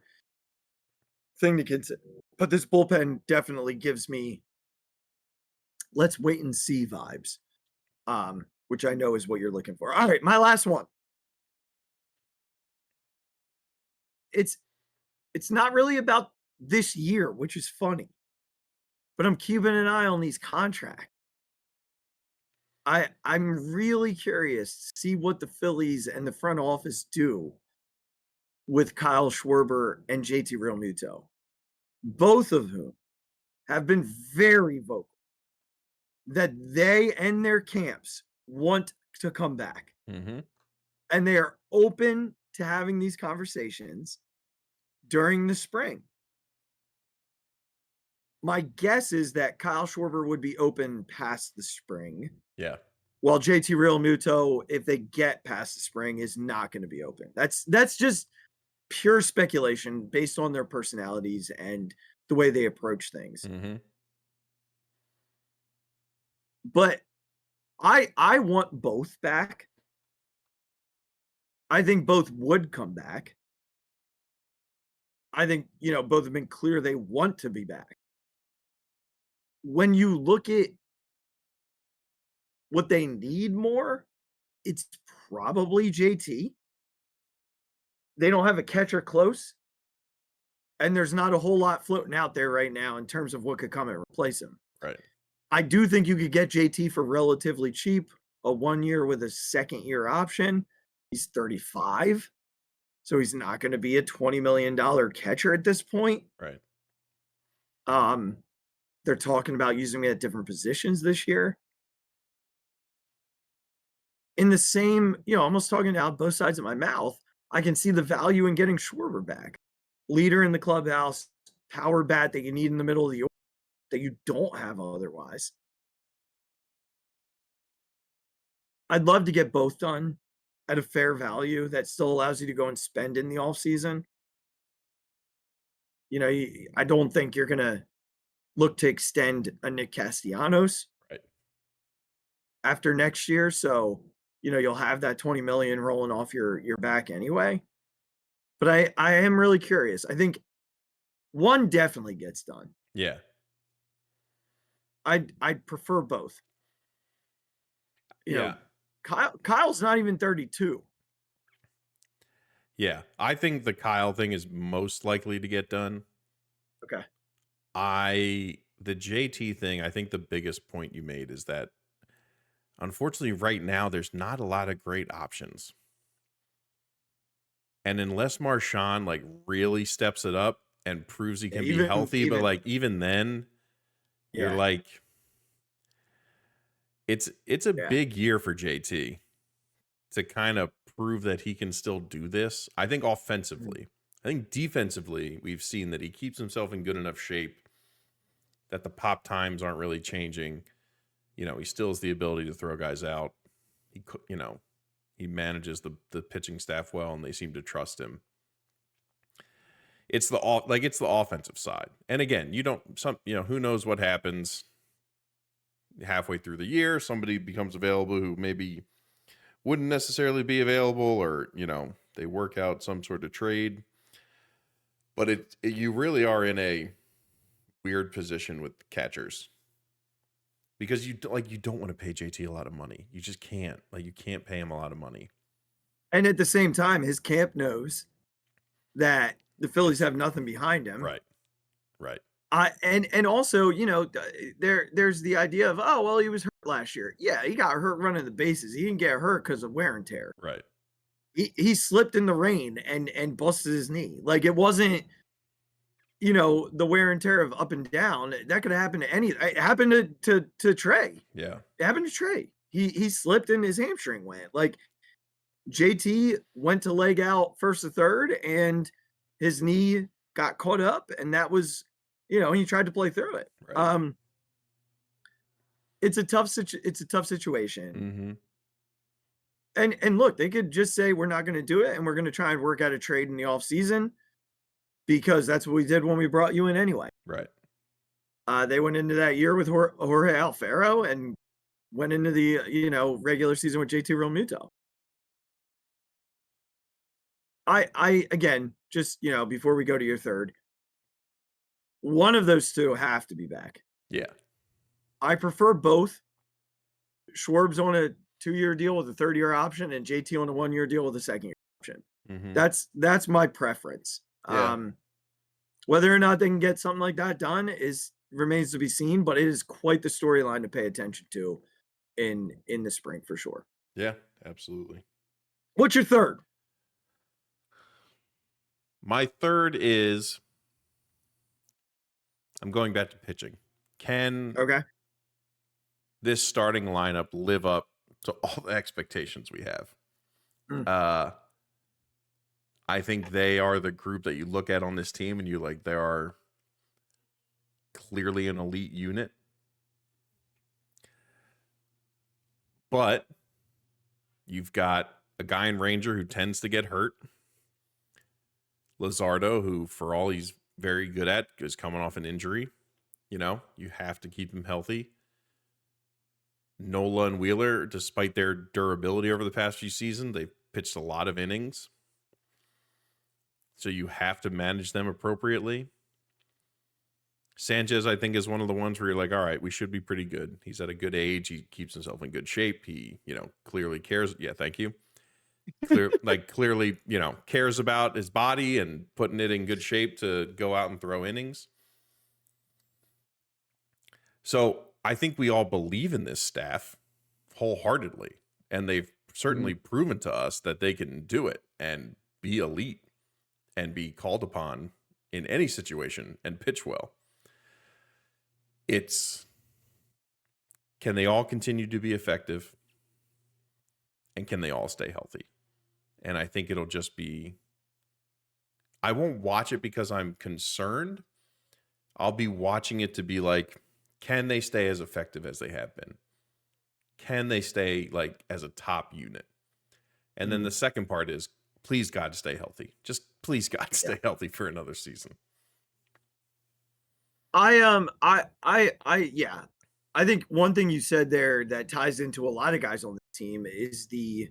thing to consider. But this bullpen definitely gives me let's wait and see vibes, which I know is what you're looking for. All right, my last one. It's not really about this year, which is funny, but I'm keeping an eye on these contracts. I'm really curious to see what the Phillies and the front office do with Kyle Schwarber and JT Realmuto, both of whom have been very vocal that they and their camps want to come back. Mm-hmm. And they are open to having these conversations during the spring. My guess is that Kyle Schwarber would be open past the spring. Yeah. While JT Realmuto, if they get past the spring, is not going to be open. That's just pure speculation based on their personalities and the way they approach things. Mm-hmm. But I want both back. I think both would come back. I think, both have been clear they want to be back. when you look at what they need more, it's probably JT. They don't have a catcher close, and there's not a whole lot floating out there right now in terms of what could come and replace him. Right. I do think you could get JT for relatively cheap, a 1 year with a second year option. He's 35, so he's not going to be a $20 million catcher at this point. Right. They're talking about using him at different positions this year. In the same, almost talking out both sides of my mouth, I can see the value in getting Schwarber back. Leader in the clubhouse, power bat that you need in the middle of the order that you don't have otherwise. I'd love to get both done at a fair value that still allows you to go and spend in the offseason. I don't think you're going to look to extend a Nick Castellanos after next year. So, you'll have that 20 million rolling off your back anyway. But I am really curious. I think one definitely gets done. Yeah. I'd prefer both. Yeah. Kyle's not even 32. Yeah. I think the Kyle thing is most likely to get done. Okay. The JT thing, I think the biggest point you made is that unfortunately right now there's not a lot of great options. And unless Marchand like really steps it up and proves he can be healthy, but like even then you're like it's a big year for JT to kind of prove that he can still do this. I think offensively. I think defensively, we've seen that he keeps himself in good enough shape that the pop times aren't really changing. He still has the ability to throw guys out. He manages the pitching staff well, and they seem to trust him. It's the offensive side. And again, who knows what happens halfway through the year. Somebody becomes available who maybe wouldn't necessarily be available, or, they work out some sort of trade. But you really are in a weird position with catchers because you don't want to pay JT a lot of money. You just can't. You can't pay him a lot of money. And at the same time, his camp knows that the Phillies have nothing behind him. Right. And also, there's the idea of, oh, well, he was hurt last year. Yeah, he got hurt running the bases. He didn't get hurt because of wear and tear. Right. He slipped in the rain and busted his knee. It wasn't, the wear and tear of up and down. That could happen to any. It happened to Trey. Yeah. It happened to Trey. He slipped and his hamstring went. JT went to leg out first to third and his knee got caught up, and that was, he tried to play through it. Right. It's a tough situation. And look, they could just say, we're not going to do it, and we're going to try and work out a trade in the offseason because that's what we did when we brought you in anyway. Right. They went into that year with Jorge Alfaro and went into the, regular season with JT Realmuto. I again, just, before we go to your third, one of those two have to be back. Yeah. I prefer both. Schwarb's on a 2-year deal with a 3rd-year option, and JT on a 1-year deal with a 2nd-year option. That's my preference. Yeah. Whether or not they can get something like that done remains to be seen, but it is quite the storyline to pay attention to in the spring for sure. Yeah, absolutely. What's your third? My third is I'm going back to pitching. Can this starting lineup live up to all the expectations we have? I think they are the group that you look at on this team and they are clearly an elite unit. But you've got a guy in Ranger who tends to get hurt. Luzardo, who for all he's very good at, is coming off an injury. You have to keep him healthy. Nola and Wheeler, despite their durability over the past few seasons, they've pitched a lot of innings. So you have to manage them appropriately. Sanchez, I think, is one of the ones where you're like, all right, we should be pretty good. He's at a good age. He keeps himself in good shape. He, clearly cares. Yeah, thank you. Clearly, cares about his body and putting it in good shape to go out and throw innings. So I think we all believe in this staff wholeheartedly, and they've certainly proven to us that they can do it and be elite and be called upon in any situation and pitch well. Can they all continue to be effective, and can they all stay healthy? And I think it'll just be, I won't watch it because I'm concerned. I'll be watching it to be like, can they stay as effective as they have been? Can they stay as a top unit? And then the second part is, please God, stay healthy. Just please God, stay healthy for another season. I think one thing you said there that ties into a lot of guys on the team is the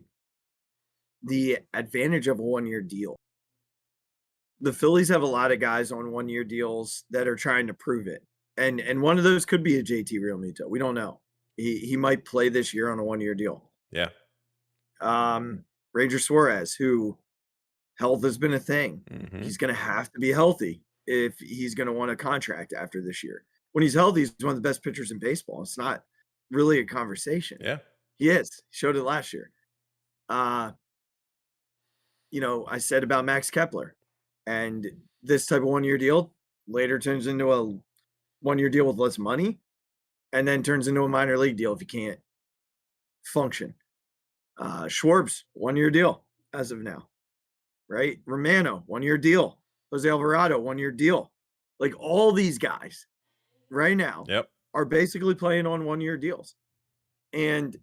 advantage of a 1-year deal. The Phillies have a lot of guys on 1-year deals that are trying to prove it. And one of those could be a JT Realmuto. We don't know. He might play this year on a 1-year deal. Yeah. Ranger Suarez, who health has been a thing. He's going to have to be healthy if he's going to want a contract after this year. When he's healthy, he's one of the best pitchers in baseball. It's not really a conversation. Yeah. He is. He showed it last year. I said about Max Kepler, and this type of 1-year deal later turns into a 1-year deal with less money, and then turns into a minor league deal if you can't function. Schwartz, 1-year deal as of now, right? Romano, 1-year deal. Jose Alvarado, 1-year deal. Like all these guys right now are basically playing on 1-year deals. And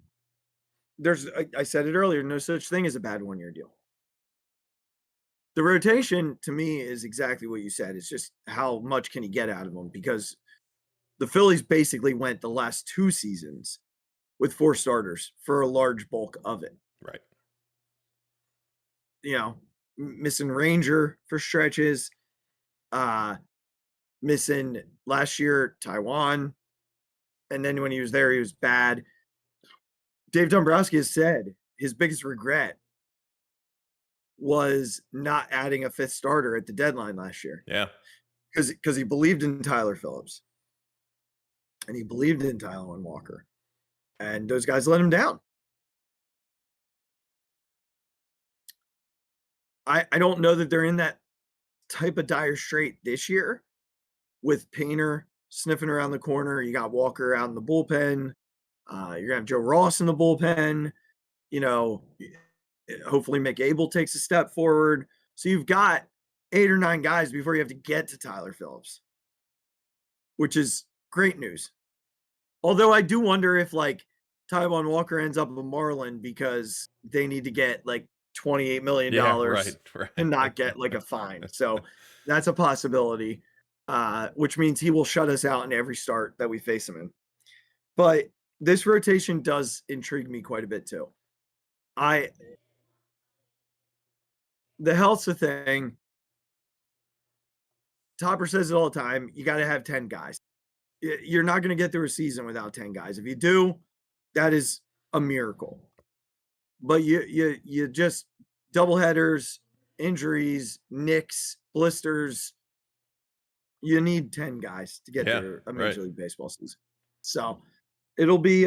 I said it earlier, no such thing as a bad 1-year deal. The rotation to me is exactly what you said. It's just how much can you get out of them, because the Phillies basically went the last 2 seasons with 4 starters for a large bulk of it. Right. Missing Ranger for stretches, missing last year Taiwan, and then when he was there, he was bad. Dave Dombrowski has said his biggest regret was not adding a 5th starter at the deadline last year. Yeah. Because he believed in Tyler Phillips, and he believed in Taijuan Walker, and those guys let him down. I don't know that they're in that type of dire strait this year with Painter sniffing around the corner. You got Walker out in the bullpen. You're going to have Joe Ross in the bullpen. Hopefully McAble takes a step forward. So you've got 8 or 9 guys before you have to get to Tyler Phillips, which is great news. Although I do wonder if Taijuan Walker ends up a Marlin because they need to get $28 million right. and not get a fine. So that's a possibility, which means he will shut us out in every start that we face him in. But this rotation does intrigue me quite a bit too. The health's a thing. Topper says it all the time. You got to have 10 guys. You're not going to get through a season without 10 guys. If you do, that is a miracle. But you just doubleheaders, injuries, nicks, blisters. You need 10 guys to get through a Major League Baseball season. So it'll be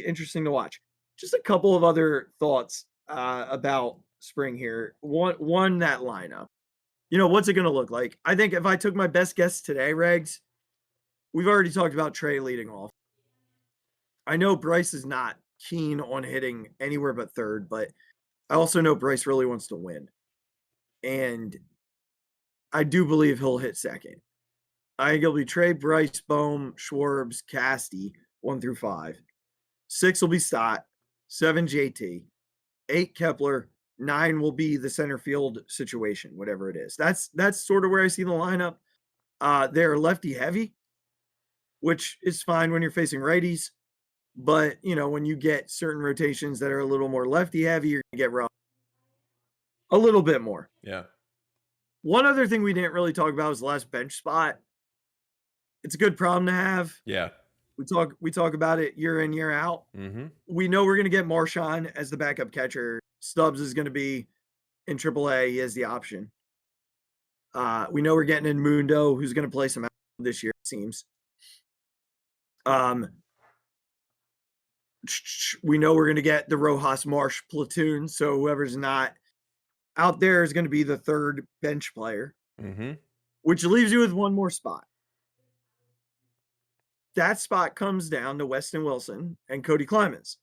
interesting to watch. Just a couple of other thoughts about spring here. One, that lineup. What's it going to look like? I think if I took my best guess today, Regz, we've already talked about Trey leading off. I know Bryce is not keen on hitting anywhere but third, but I also know Bryce really wants to win. And I do believe he'll hit second. I think it'll be Trey, Bryce, Bohm, Schwartz, Casty, 1 through 5. 6 will be Stott, 7 JT, 8 Kepler, 9 will be the center field situation, whatever it is. That's sort of where I see the lineup. They're lefty heavy, which is fine when you're facing righties. But, when you get certain rotations that are a little more lefty heavy, you're going to get rough a little bit more. Yeah. One other thing we didn't really talk about was the last bench spot. It's a good problem to have. Yeah. We talk about it year in, year out. Mm-hmm. We know we're going to get Marshawn as the backup catcher. Stubbs is going to be in AAA. He has the option. We know we're getting in Mundo, who's going to play some out this year, it seems. We know we're going to get the Rojas Marsh platoon. So whoever's not out there is going to be the third bench player, which leaves you with one more spot. That spot comes down to Weston Wilson and Cody Clemens.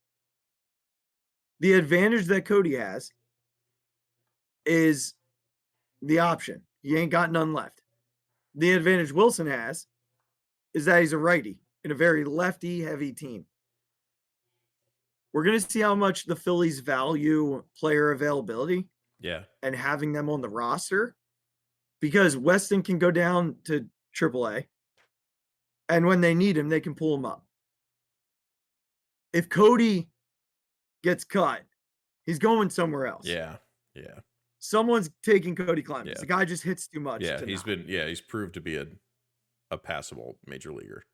The advantage that Cody has is the option. He ain't got none left. The advantage Wilson has is that he's a righty in a very lefty-heavy team. We're going to see how much the Phillies value player availability. Yeah. And having them on the roster, because Weston can go down to AAA, and when they need him, they can pull him up. If Cody gets cut, he's going somewhere else. Yeah. Yeah. Someone's taking Cody Clemens. Yeah. The guy just hits too much. Yeah, he's proved to be a passable major leaguer.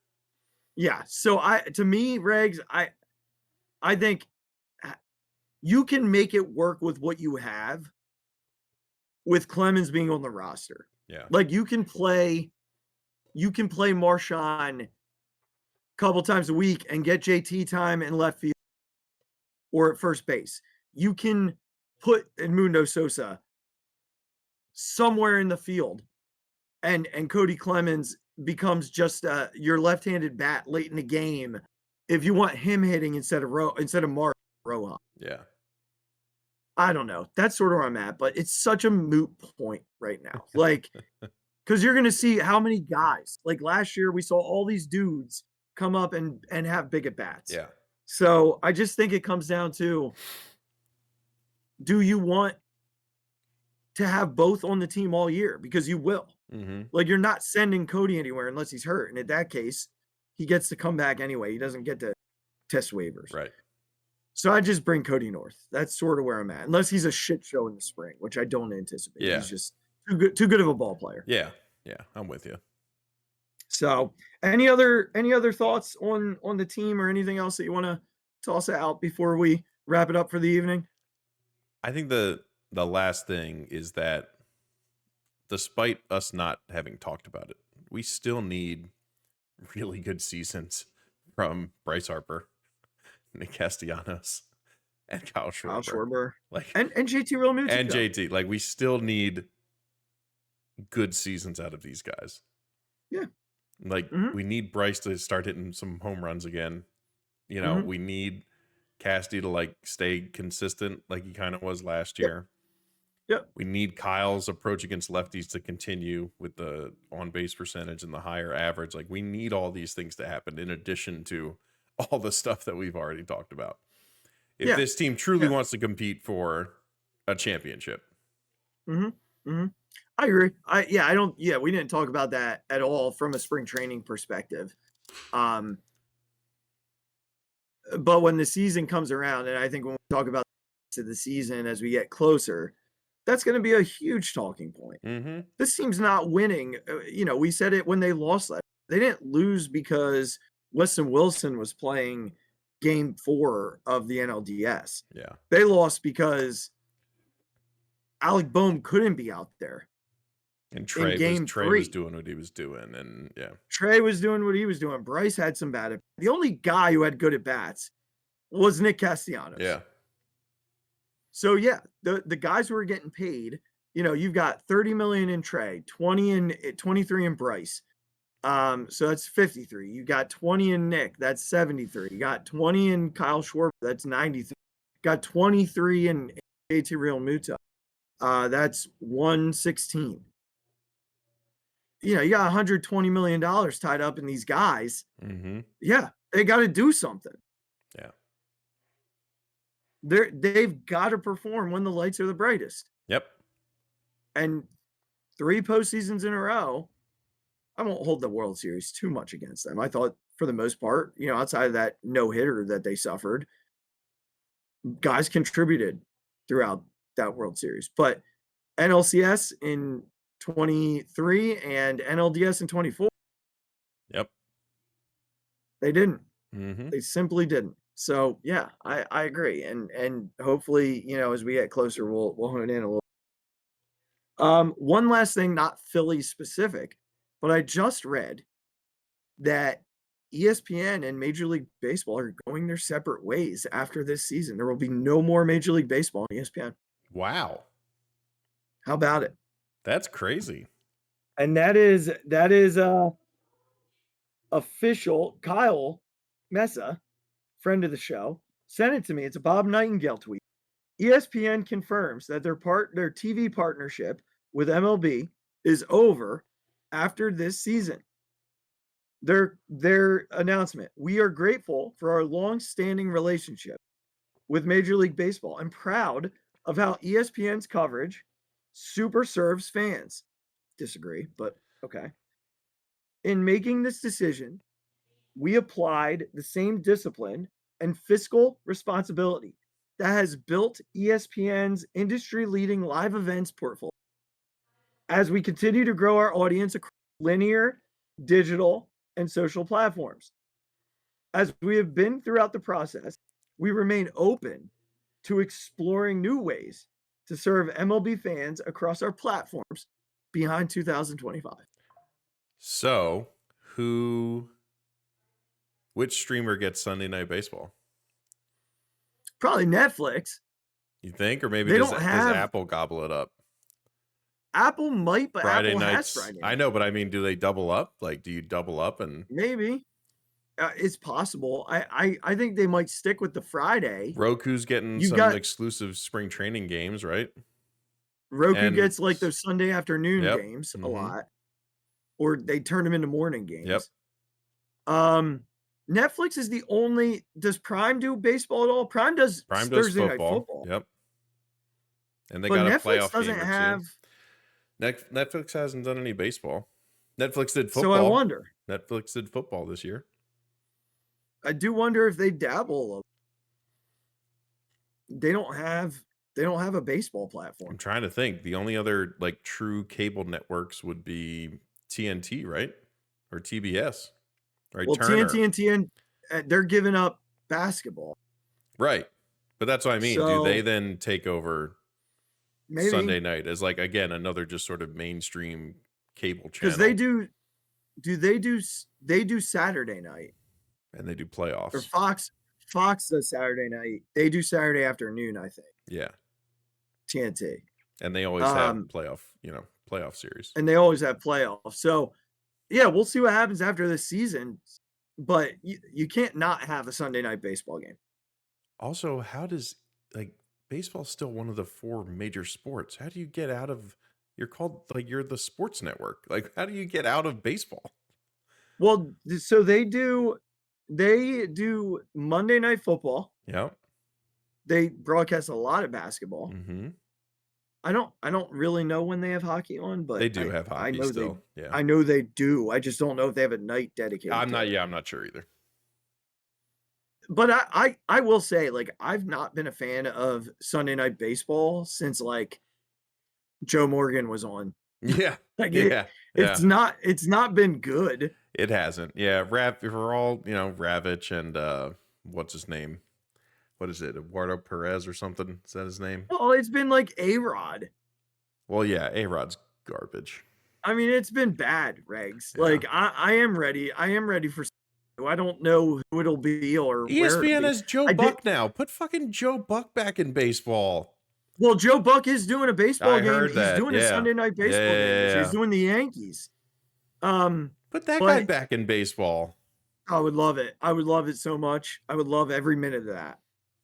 Yeah. So to me, Regz, I think you can make it work with what you have with Clemens being on the roster. Yeah. Like you can play Marshawn a couple times a week and get JT time in left field or at first base. You can put Edmundo Sosa somewhere in the field and Cody Clemens becomes just your left-handed bat late in the game if you want him hitting instead of Mark Rojas. Yeah. I don't know. That's sort of where I'm at, but it's such a moot point right now. Like, because you're going to see how many guys, like last year, we saw all these dudes come up and have big at bats. Yeah. So I just think it comes down to, do you want to have both on the team all year? Because you will. Like, you're not sending Cody anywhere unless he's hurt. And in that case, he gets to come back anyway. He doesn't get to test waivers. Right. So I just bring Cody North. That's sort of where I'm at. Unless he's a shit show in the spring, which I don't anticipate. Yeah. He's just too good of a ball player. Yeah. Yeah. I'm with you. So any other thoughts on the team or anything else that you want to toss out before we wrap it up for the evening? I think the last thing is that despite us not having talked about it, we still need really good seasons from Bryce Harper, Nick Castellanos, and Kyle Schwarber. Like, and JT Realmuto. And JT. Like, we still need good seasons out of these guys. Yeah. Like, we need Bryce to start hitting some home runs again. You know, we need Casty to, like, stay consistent like he kind of was last year. Yep. We need Kyle's approach against lefties to continue with the on-base percentage and the higher average. Like, we need all these things to happen in addition to all the stuff that we've already talked about. If this team truly wants to compete for a championship. I agree. We didn't talk about that at all from a spring training perspective. But when the season comes around, and I think when we talk about the season as we get closer, that's going to be a huge talking point. This team's not winning. We said it when they lost last. They didn't lose because Weston Wilson was playing game 4 of the NLDS. Yeah. They lost because Alec Boehm couldn't be out there. And Trey was doing what he was doing. And Trey was doing what he was doing. Bryce had some bad. The only guy who had good at bats was Nick Castellanos. Yeah. So the guys who are getting paid, you've got $30 million in Trey, 23 in Bryce. So that's 53. You got 20 in Nick, that's 73. You got 20 in Kyle Schwarber, that's 93. Got 23 in JT Realmuto. That's 116. You got $120 million tied up in these guys. Yeah, they got to do something. Yeah. They've got to perform when the lights are the brightest. Yep. And 3 postseasons in a row, I won't hold the World Series too much against them. I thought for the most part, outside of that no-hitter that they suffered, guys contributed throughout that World Series. But NLCS in 23 and NLDS in 24. Yep. They didn't. Mm-hmm. They simply didn't. So yeah, I agree. And hopefully, as we get closer, we'll hone in a little. One last thing, not Philly specific, but I just read that ESPN and Major League Baseball are going their separate ways after this season. There will be no more Major League Baseball on ESPN. Wow. How about it? That's crazy. And that is official. Kyle Mesa, friend of the show, sent it to me. It's a Bob Nightingale tweet. ESPN confirms that their TV partnership with MLB is over after this season. Their announcement: we are grateful for our long-standing relationship with Major League Baseball and proud of how ESPN's coverage super serves fans. Disagree, but okay. In making this decision, we applied the same discipline and fiscal responsibility that has built ESPN's industry-leading live events portfolio as we continue to grow our audience across linear, digital, and social platforms. As we have been throughout the process, we remain open to exploring new ways to serve MLB fans across our platforms behind 2025. So, which streamer gets Sunday Night Baseball? Probably Netflix. You think? Or maybe They does don't have Apple gobble it up? Apple might, but Friday Apple nights. has Friday I night. know, but I mean, do they double up? Like, do you double up and Maybe. It's possible. I think they might stick with the Friday. Roku's getting You some got exclusive spring training games, right? Roku And gets like those Sunday afternoon Yep. games a Mhm. lot, or they turn them into morning games. Yep. Netflix is the only. Does Prime do baseball at all? Prime does Thursday night football. Yep. And they But got a Netflix playoff doesn't game or have. two. Netflix hasn't done any baseball. Netflix did football. So I wonder. Netflix did football this year. I do wonder if they dabble. They don't have a baseball platform. I'm trying to think. The only other like true cable networks would be TNT, right? Or TBS. Right? Well, Turner. TNT and they're giving up basketball. Right. But that's what I mean. So, do they then take over maybe Sunday night as like again another just sort of mainstream cable channel? Because they do Saturday night. And they do playoffs. Or Fox does Saturday night. They do Saturday afternoon, I think. Yeah. TNT. And they always have playoff series. And they always have playoffs. So, yeah, we'll see what happens after this season. But you can't not have a Sunday night baseball game. Also, how does baseball's still one of the 4 major sports? How do you get out of? You're called you're the sports network. Like, how do you get out of baseball? Well, so they do Monday Night Football. Yeah. They broadcast a lot of basketball. Mm-hmm. I don't really know when they have hockey on, but they do have hockey still. I know they do. I just don't know if they have a night dedicated. I'm not sure either. But I will say, I've not been a fan of Sunday Night Baseball since Joe Morgan was on. Yeah. It's not been good. It hasn't. Yeah. For all, Ravitch and what's his name? What is it? Eduardo Perez or something? Is that his name? Well, it's been A-Rod. Well, yeah, A-Rod's garbage. I mean, it's been bad, Regz. Yeah. I am ready. I am ready for. I don't know who it'll be or ESPN has Joe Buck now. Put fucking Joe Buck back in baseball. Well, Joe Buck is doing a baseball game. Heard that. He's doing a Sunday night baseball game. He's doing the Yankees. Put that guy back in baseball. I would love it. I would love it so much. I would love every minute of that.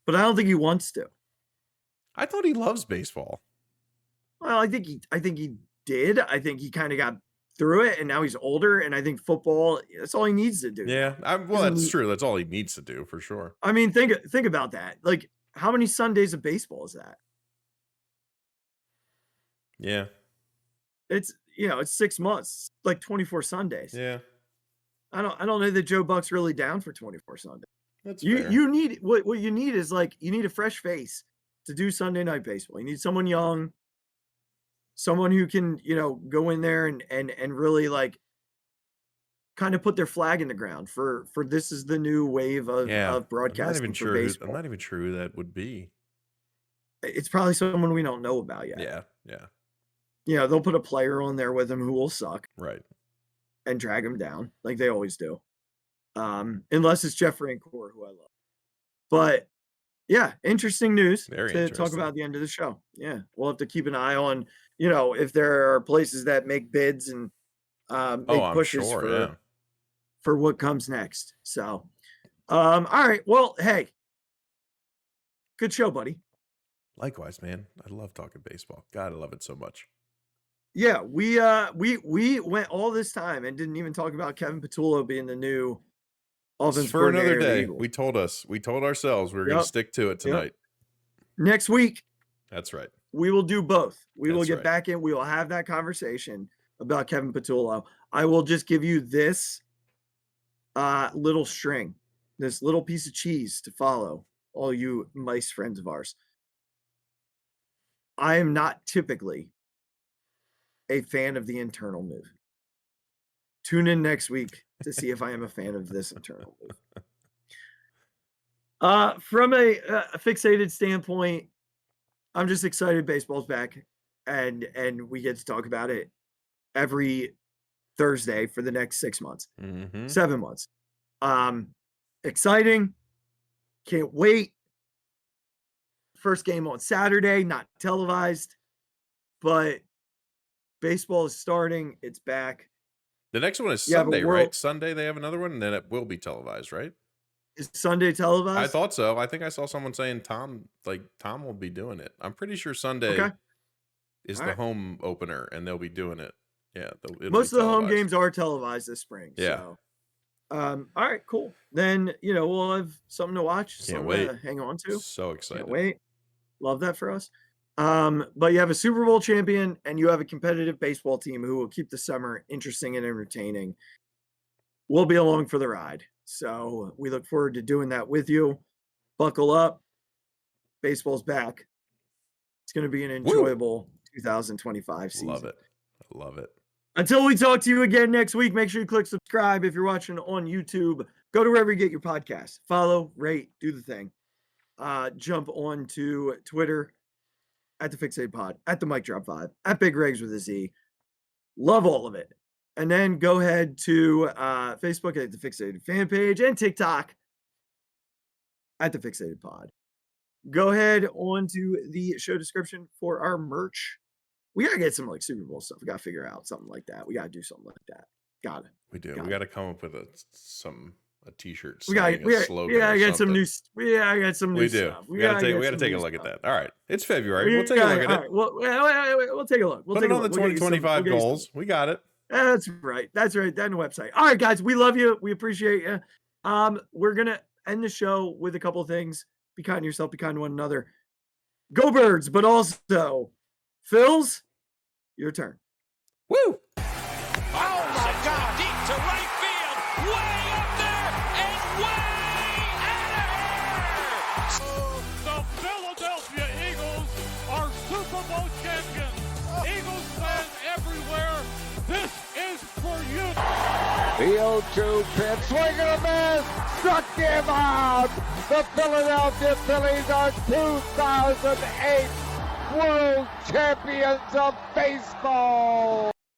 But I don't think he wants to. I thought he loves baseball. Well, I think he did. I think he kind of got through it, and now he's older, and I think football, that's all he needs to do. Yeah, that's true. That's all he needs to do, for sure. I mean, think about that. How many Sundays of baseball is that? Yeah. It's 6 months, 24 Sundays. Yeah. I don't know that Joe Buck's really down for 24 Sundays. That's fair. You need what you need is you need a fresh face to do Sunday night baseball. You need someone young, someone who can, go in there and really kind of put their flag in the ground for this is the new wave of broadcasting for baseball. I'm not even sure who that would be. It's probably someone we don't know about yet. Yeah. They'll put a player on there with them who will suck. Right. And drag them down like they always do. Unless it's Jeff Rancourt, who I love. But yeah, interesting news to talk about at the end of the show. Yeah, we'll have to keep an eye on, if there are places that make bids and make pushes for what comes next. So, all right. Well, hey, good show, buddy. Likewise, man. I love talking baseball. God, I love it so much. Yeah, we went all this time and didn't even talk about Kevin Patullo being the new offensive for another day. We told ourselves we were going to stick to it tonight. Next week. That's right. We will do both. We will get back in. We will have that conversation about Kevin Patullo. I will just give you this little string, this little piece of cheese to follow, all you mice friends of ours. I am not typically a fan of the internal move. Tune in next week to see if I am a fan of this internal move. From a Phixated standpoint, I'm just excited baseball's back and we get to talk about it every Thursday for the next 6 months, 7 months. Exciting. Can't wait. First game on Saturday, not televised, but baseball is starting. It's back. The next one is Sunday, right? Sunday they have another one, and then it will be televised, right? Is Sunday televised? I thought so. I think I saw someone saying Tom will be doing it. I'm pretty sure Sunday is the home opener, and they'll be doing it. Yeah. Most of the home games are televised this spring. Yeah. So. All right, cool. Then, we'll have something to watch. Can't wait. To hang on to. So excited. Can't wait. Love that for us. But you have a Super Bowl champion and you have a competitive baseball team who will keep the summer interesting and entertaining. We'll be along for the ride. So we look forward to doing that with you. Buckle up. Baseball's back. It's going to be an enjoyable 2025 season. Love it. I love it. Until we talk to you again next week, make sure you click subscribe if you're watching on YouTube. Go to wherever you get your podcasts. Follow, rate, do the thing. Jump on to Twitter at the Phixated Pod, at the Mic Drop 5, at Big Regz with a Z. Love all of it. And then go ahead to Facebook at the Phixated fan page and TikTok at the Phixated Pod. Go ahead on to the show description for our merch. We gotta get some Super Bowl stuff. We gotta figure out something like that. We gotta do something like that. Got it. We do. We gotta come up with a t-shirt. We gotta get some new. I got some new stuff. We gotta take a look at that. All right, it's February. We'll take a look at it. We'll take a look. Put it on the 2025 goals. We got it. That's right. That's right. That's the website. All right, guys. We love you. We appreciate you. We're gonna end the show with a couple of things. Be kind to yourself. Be kind to one another. Go Birds, but also, Phils, your turn. Woo! Oh my God! Deep to right field, way up there and way out of here. The Philadelphia Eagles are Super Bowl champions. Eagles fans everywhere, this is for you. The 0-2 pitch, swing and a miss, struck him out. The Philadelphia Phillies are 2008 World Champions of Baseball.